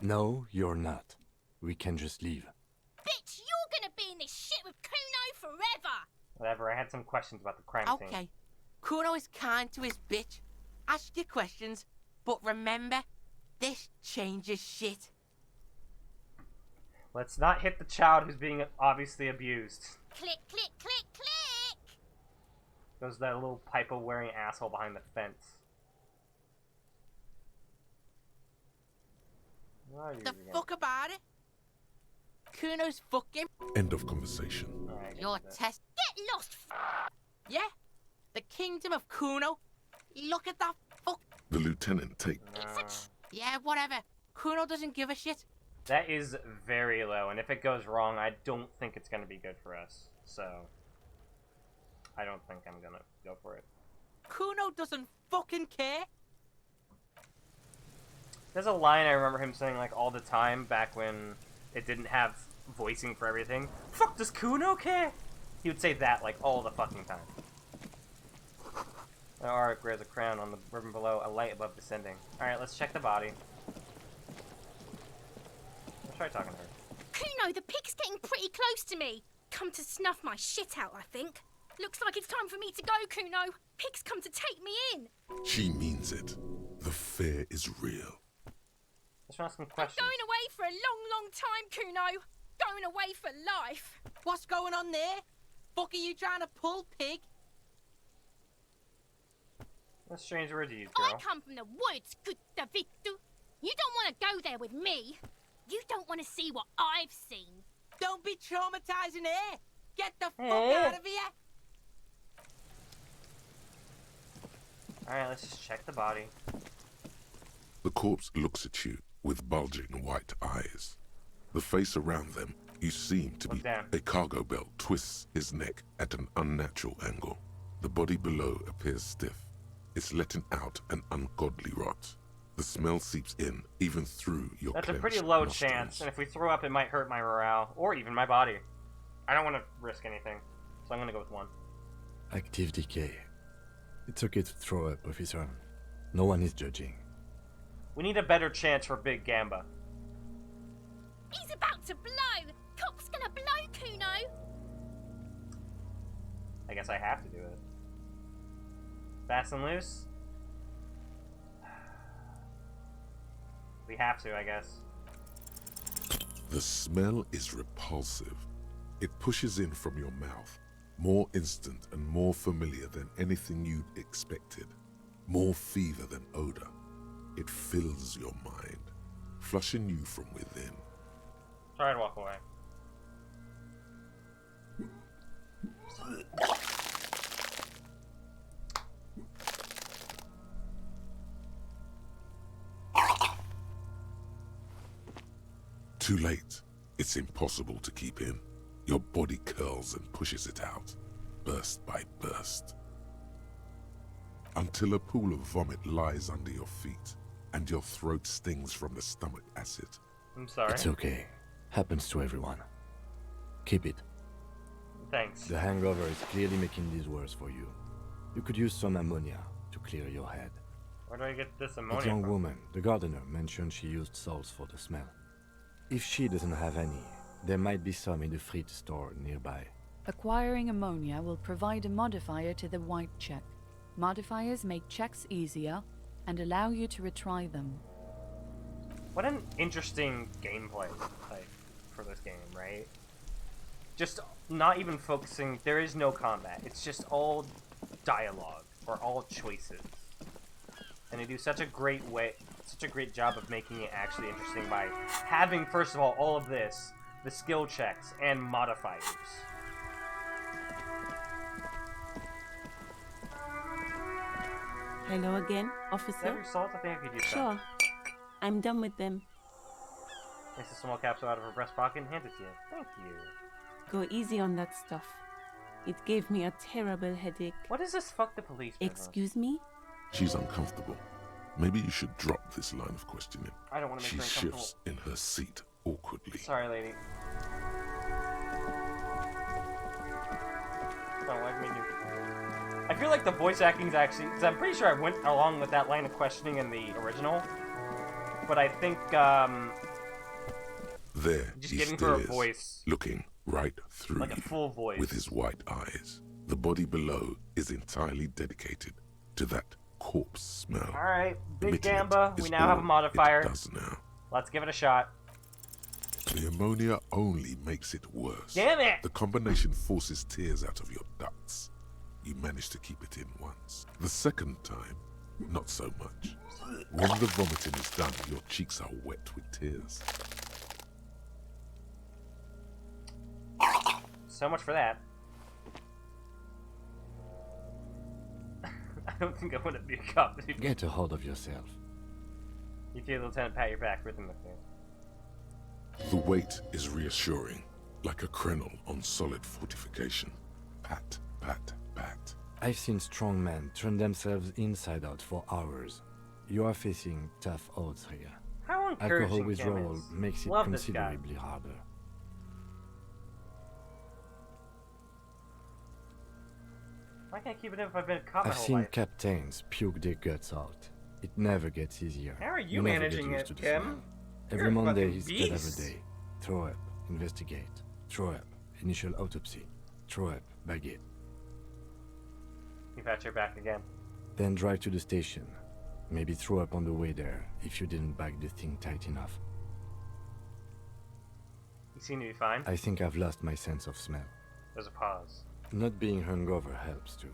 No, you're not. We can just leave. Bitch, you're gonna be in this shit with Kuno forever! Whatever, I had some questions about the crime scene. Okay. Kuno is kind to his bitch. Ask your questions, but remember, this changes shit. Let's not hit the child who's being obviously abused. Click, click, click, click! Goes that little pipe-wearing asshole behind the fence. The fuck about it? Kuno's fucking. End of conversation. Your test. Get lost, Yeah? The kingdom of Kuno? Look at that fuck. The lieutenant take. Yeah, whatever. Kuno doesn't give a shit. That is very low, and if it goes wrong, I don't think it's going to be good for us. So, I don't think I'm going to go for it. Kuno doesn't fucking care. There's a line I remember him saying like all the time back when it didn't have voicing for everything. Fuck, does Kuno care? He would say that like all the fucking time. An arc wears a crown on the ribbon below, a light above descending. Alright, let's check the body. Let's try talking to her. Kuno, the pig's getting pretty close to me. Come to snuff my shit out, I think. Looks like it's time for me to go, Kuno. Pig's come to take me in. She means it. The fear is real. Let's ask some questions. I'm going away for a long, long time, Kuno. Going away for life. What's going on there? Fuck are you trying to pull, pig? What strange words you use, girl. I come from the woods, good Davidu. You don't want to go there with me. You don't want to see what I've seen. Don't be traumatizing here. Get the fuck out of here. Alright, let's just check the body. The corpse looks at you with bulging white eyes. The face around them, you seem to be a cargo belt twists his neck at an unnatural angle. The body below appears stiff. It's letting out an ungodly rot. The smell seeps in, even through your That's a clenched pretty low nostrils. chance, and if we throw up, it might hurt my morale, or even my body. I don't want to risk anything, so I'm going to go with 1. Active decay. It's okay to throw up, officer. No one is judging. We need a better chance for Big Gamba. He's about to blow. Cock's gonna blow, Kuno. I guess I have to do it. Fast and loose? We have to, I guess. The smell is repulsive. It pushes in from your mouth, more instant and more familiar than anything you'd expected. More fever than odor. It fills your mind, flushing you from within. Try and walk away. Too late. It's impossible to keep in. Your body curls and pushes it out, burst by burst, until a pool of vomit lies under your feet and your throat stings from the stomach acid. I'm sorry. It's okay. Happens to everyone. Keep it. Thanks. The hangover is clearly making this worse for you. You could use some ammonia to clear your head. Where do I get this ammonia That young from? woman, the gardener, mentioned she used salts for the smell. If she doesn't have any, there might be some in the fridge store nearby. Acquiring ammonia will provide a modifier to the white check. Modifiers make checks easier and allow you to retry them. What an interesting gameplay type for this game, right? Just not even focusing, there is no combat. It's just all dialogue, or all choices. And they do such a great job of making it actually interesting by having, first of all of this, the skill checks and modifiers. Hello again, officer. Every salt, I think I could use Sure. I'm done with them. Takes a small capsule out of her breast pocket and hands it to you. Thank you. Go easy on that stuff. It gave me a terrible headache. What is this fuck the police business? Excuse me? She's uncomfortable. Maybe you should drop this line of questioning. I don't want to She make her uncomfortable. shifts in her seat awkwardly. Sorry, lady. Don't like me. I feel like the voice acting is actually, because I'm pretty sure I went along with that line of questioning in the original, but I think There just he giving still her a is, voice, looking right through like a you full voice, with his white eyes. The body below is entirely dedicated to that corpse smell. All right, Big Emitting it Gamba, we is now have a all modifier. It does now. Let's give it a shot. The ammonia only makes it worse. Damn it! The combination forces tears out of your ducts. You manage to keep it in once. The second time, not so much. When the vomiting is done, your cheeks are wet with tears. So much for that. I don't think I want to be a cop. Get a hold of yourself. You feel the lieutenant pat your back, rhythm with me. The weight is reassuring, like a crenel on solid fortification. Pat, pat, pat. I've seen strong men turn themselves inside out for hours. You are facing tough odds here. How encouraging, Alcohol Kim withdrawal is. makes it Love this guy. considerably harder. Why can't I keep it in if I've been a cop my I've whole seen life? captains puke their guts out. It never gets easier. How are you never managing get used it, to the Kim? smell. You're Every a Monday fucking is dead every beast. day. Throw up, investigate. Throw up, initial autopsy. Throw up, baguette. You pat your back again. Then drive to the station. Maybe throw up on the way there if you didn't bag the thing tight enough. You seem to be fine. I think I've lost my sense of smell. There's a pause. Not being hungover helps too.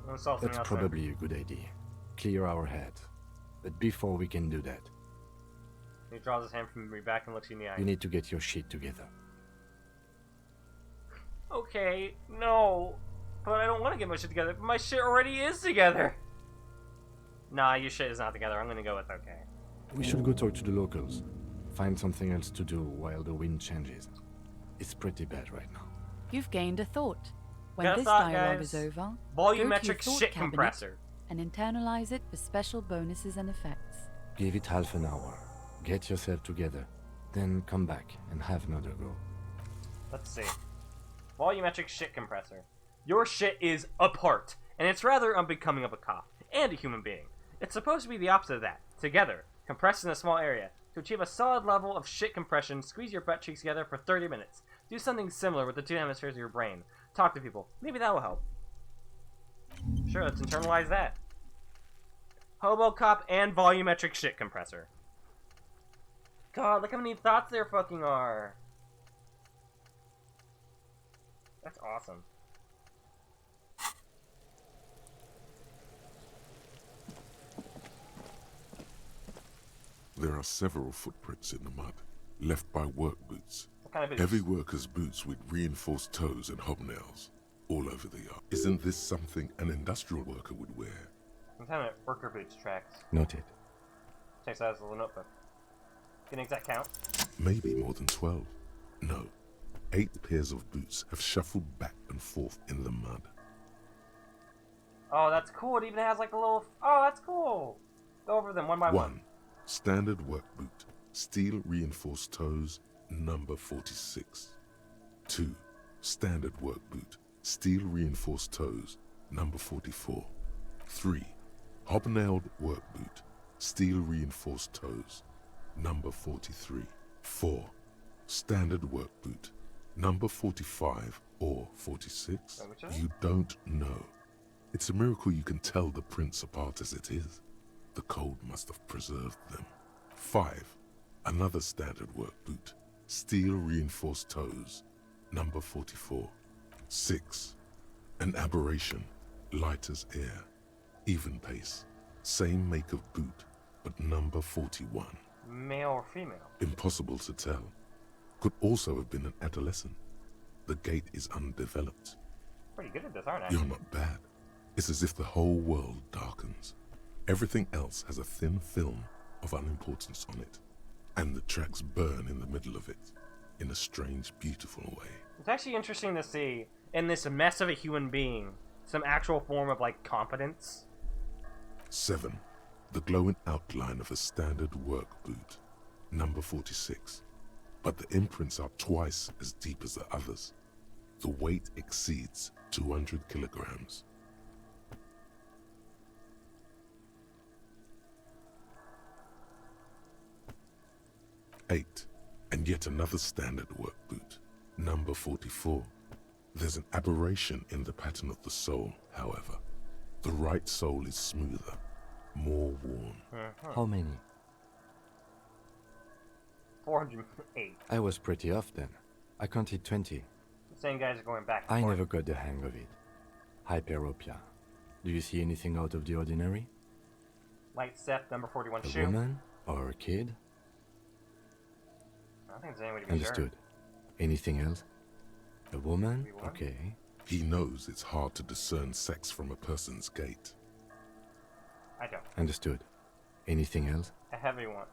Let's solve something That's else probably a good idea. Clear our heads. But before we can do that, there. He draws his hand from me back and looks you in the eye. you need to get your shit together. Okay, no. But I don't want to get my shit together. My shit already is together. Nah, your shit is not together. I'm gonna go with okay. We should go talk to the locals. Find something else to do while the wind changes. It's pretty bad right now. You've gained a thought. When Got a this thought, dialogue guys. is over, Volumetric go to your thought shit cabinet compressor. and internalize it for special bonuses and effects. Give it half an hour. Get yourself together. Then come back and have another go. Let's see. Volumetric shit compressor. Your shit is apart, and it's rather unbecoming of a cop and a human being. It's supposed to be the opposite of that. Together, compressed in a small area. To achieve a solid level of shit compression, squeeze your butt cheeks together for 30 minutes. Do something similar with the two hemispheres of your brain. Talk to people. Maybe that will help. Sure, let's internalize that. Hobocop and volumetric shit compressor. God, look how many thoughts there fucking are. That's awesome. There are several footprints in the mud, left by work boots. What kind of boots? Heavy workers' boots with reinforced toes and hobnails, all over the yard. Isn't this something an industrial worker would wear? Lieutenant, worker boots tracks. Noted. Takes out his little notebook. Get an exact count. Maybe more than 12. No, 8 pairs of boots have shuffled back and forth in the mud. Oh, that's cool. It even has like a little... Oh, that's cool. Go over them one by one. 1. Standard work boot, steel reinforced toes, number 46. 2. Standard work boot, steel reinforced toes, number 44. 3. Hobnailed work boot, steel reinforced toes, number 43. 4. Standard work boot, number 45 or 46. You don't know. It's a miracle you can tell the prints apart as it is. The cold must have preserved them. 5. Another standard work boot, steel reinforced toes, number 44. 6. An aberration, light as air, even pace, same make of boot, but number 41. Male or female? Impossible to tell. Could also have been an adolescent. The gait is undeveloped. Pretty good at this, aren't I? You're not bad. It's as if the whole world darkens. Everything else has a thin film of unimportance on it, and the tracks burn in the middle of it, in a strange, beautiful way. It's actually interesting to see, in this mess of a human being, some actual form of, like, competence. 7. The glowing outline of a standard work boot, number 46. But the imprints are twice as deep as the others. The weight exceeds 200 kilograms. 8. And yet another standard work boot, number 44. There's an aberration in the pattern of the sole, however. The right sole is smoother, more worn. How many? 408. I was pretty off then. I counted 20. The same guys are going back and I forth. never got the hang of it. Hyperopia. Do you see anything out of the ordinary? Light Seth, number 41 A shoe. woman or a kid? I don't think there's any way to be Understood. Anything else? A woman? Okay. He knows it's hard to discern sex from a person's gait. I don't. Understood. Anything else? A heavy one.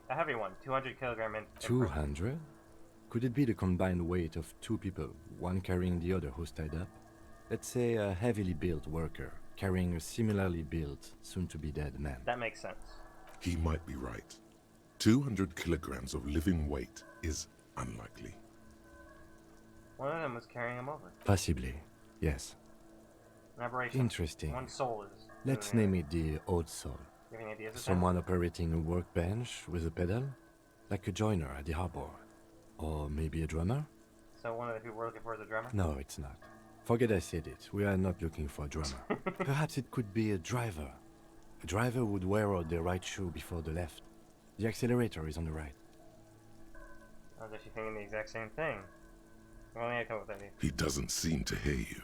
A heavy one. 200 kilogram in. 200? Could it be the combined weight of 2 people, one carrying the other who's tied up? Let's say a heavily built worker carrying a similarly built, soon-to-be-dead man. That makes sense. He might be right. 200 kilograms of living weight is unlikely. One of them was carrying him over. Possibly, yes. An aberration. Interesting. One soul is... Let's name it the odd soul. You have any ideas? Someone operating a workbench with a pedal? Like a joiner at the harbor. Or maybe a drummer? So one of the people we're looking for is a drummer? No, it's not. Forget I said it. We are not looking for a drummer. Perhaps it could be a driver. A driver would wear out the right shoe before the left. The accelerator is on the right. I was actually thinking the exact same thing. I've only had a couple of ideas. He doesn't seem to hear you,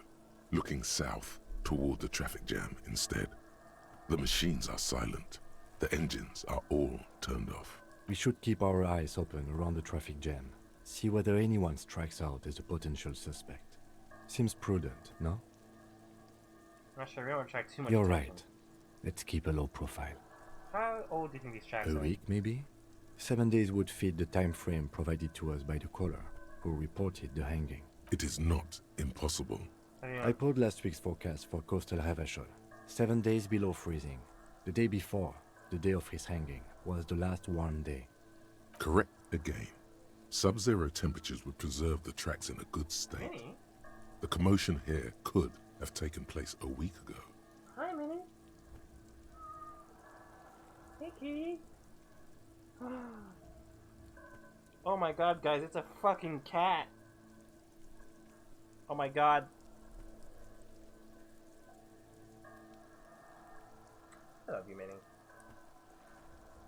looking south toward the traffic jam instead. The machines are silent. The engines are all turned off. We should keep our eyes open around the traffic jam. See whether anyone strikes out as a potential suspect. Seems prudent, no? I'm not sure we don't want to attract too much You're attention. right. Let's keep a low profile. How old do you think these tracks A are? week, maybe? 7 days would fit the time frame provided to us by the caller, who reported the hanging. It is not impossible. I pulled last week's forecast for coastal Havashol. 7 days below freezing. The day before, the day of his hanging, was the last warm day. Correct again. Sub-zero temperatures would preserve the tracks in a good state. Minnie? The commotion here could have taken place a week ago. Hi, Minnie. Hey, kitty. Oh my god, guys, it's a fucking cat. Oh my god. I love you, Minnie.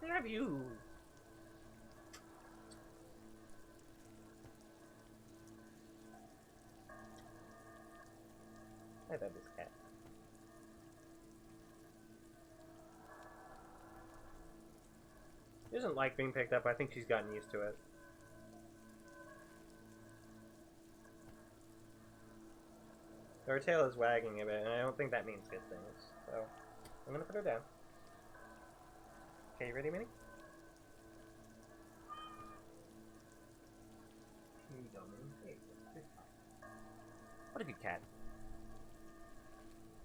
I love you. I love this cat. She doesn't like being picked up. I think she's gotten used to it. Her tail is wagging a bit, and I don't think that means good things. So, I'm gonna put her down. Okay, you ready, Minnie? kill me. Hey, it's fine. What a good cat.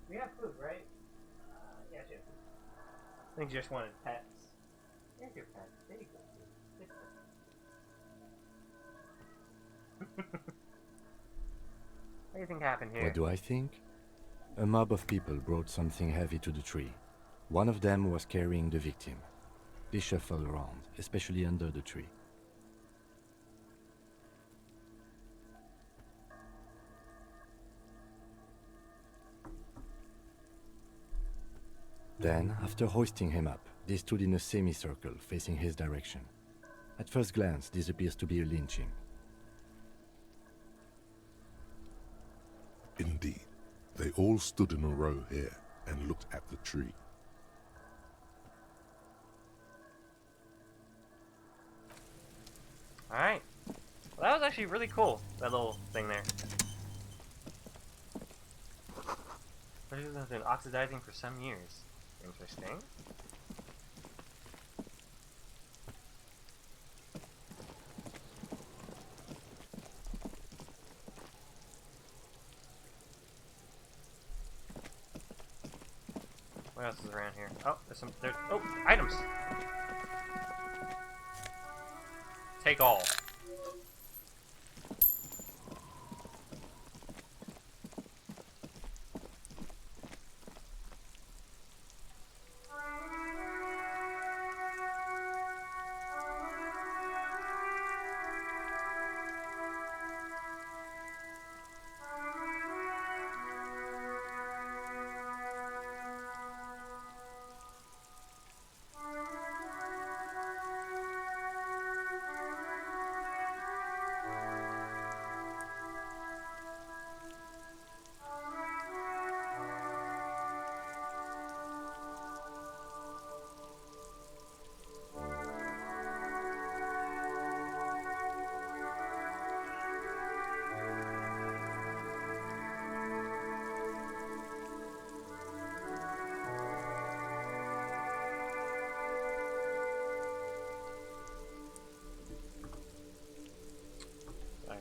We have food, right? Yeah, she has food. I think you just wanted pets. Here's your pet. There you go. What do you think happened here? What do I think? A mob of people brought something heavy to the tree. One of them was carrying the victim. They shuffled around, especially under the tree. Then, after hoisting him up, they stood in a semicircle facing his direction. At first glance, this appears to be a lynching. Indeed, they all stood in a row here and looked at the tree. Alright. Well, that was actually really cool, that little thing there. Pressures have been oxidizing for some years. Interesting. What else is around here? Oh, there's items! Take all.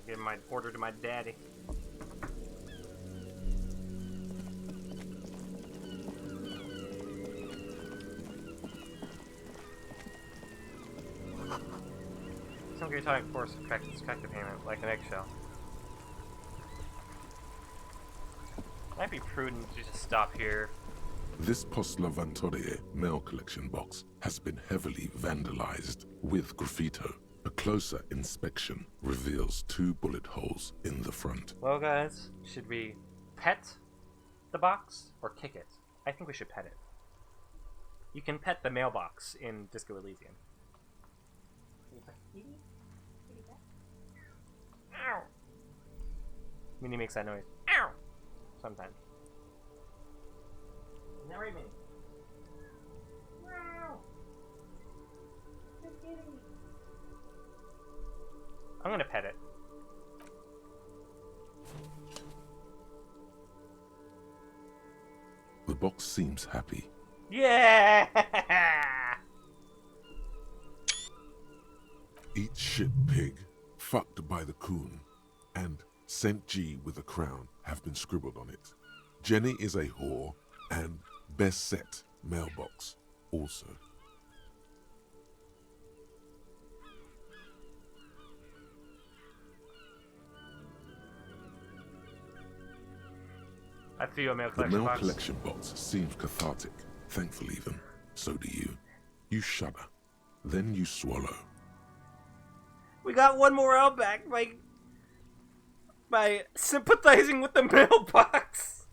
Give my order to my daddy. Some guitar force subtract the payment, like an eggshell. Might be prudent to just stop here. This Postla Vantorie mail collection box has been heavily vandalized with graffito. A closer inspection reveals 2 bullet holes in the front. Well, guys, should we pet the box or kick it? I think we should pet it. You can pet the mailbox in Disco Elysium. Ow! Minnie makes that noise. Ow! Sometimes. Isn't that right, Minnie? Wow! Good kitty. I'm gonna pet it. The box seems happy. Yeah! Eat shit, pig, fucked by the coon, and St. G with a crown have been scribbled on it. Jenny is a whore, and best set mailbox also. I feel a mail The collection mail box. collection box seems cathartic, thankful even. So do you. You shudder. Then you swallow. We got one more out back by sympathizing with the mailbox.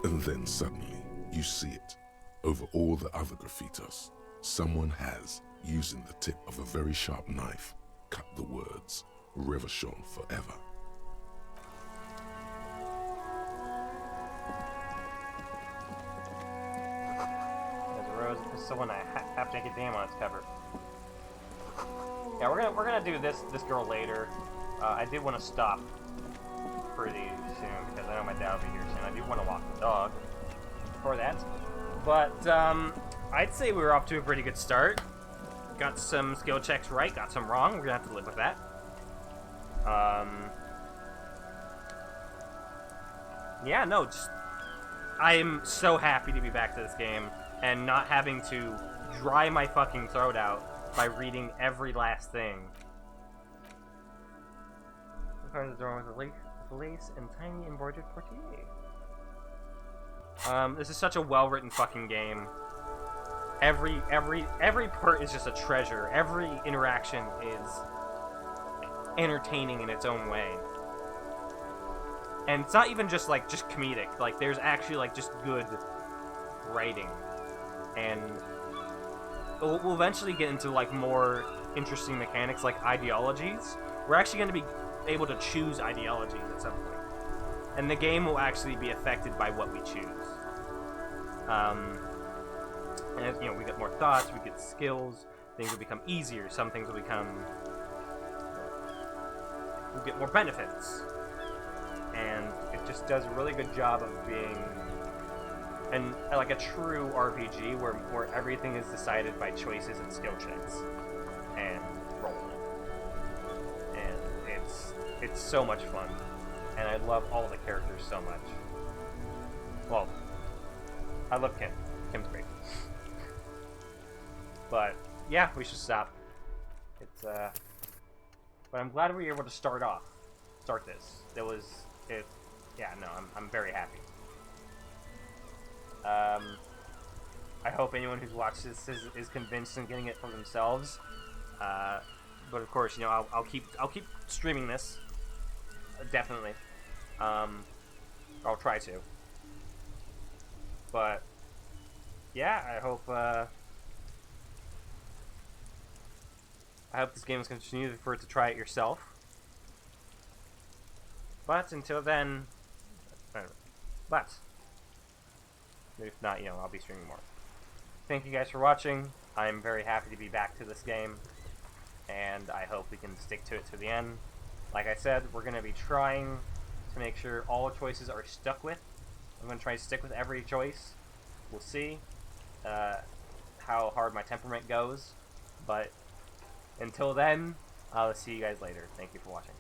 And then suddenly, you see it. Over all the other graffitos, someone has, using the tip of a very sharp knife, cut the words, Revachon forever. There's a rose with someone I half naked damn on its cover. Yeah, we're gonna do this girl later. I did want to stop pretty soon because I know my dad will be here soon. I do want to walk the dog before that, but I'd say we were off to a pretty good start. Got some skill checks right, got some wrong. We're gonna have to live with that. Yeah, no, just I am so happy to be back to this game and not having to dry my fucking throat out by reading every last thing. The door with a lace and tiny embroidered portiere. This is such a well-written fucking game. Every part is just a treasure. Every interaction is entertaining in its own way. And it's not even just comedic. Like, there's actually just good writing. And we'll eventually get into more interesting mechanics like ideologies. We're actually going to be able to choose ideologies at some point. And the game will actually be affected by what we choose. And as, we get more thoughts, we get skills, things will become easier, some things will become... we'll get more benefits. And it just does a really good job of being a true RPG where everything is decided by choices and skill checks and rolling. And it's so much fun. And I love all the characters so much. Well, I love Kim. Kim's great. But yeah, we should stop. But I'm glad we were able to start this. Yeah, no, I'm very happy. I hope anyone who's watched this is convinced and getting it for themselves. But of course, I'll keep streaming this. Definitely. I'll try to. But yeah, I hope this game is going to continue for it to try it yourself. But until then, but if not, I'll be streaming more. Thank you guys for watching. I'm very happy to be back to this game, and I hope we can stick to it to the end. Like I said, we're going to be trying to make sure all choices are stuck with. I'm going to try to stick with every choice. We'll see how hard my temperament goes, but until then, I'll see you guys later. Thank you for watching.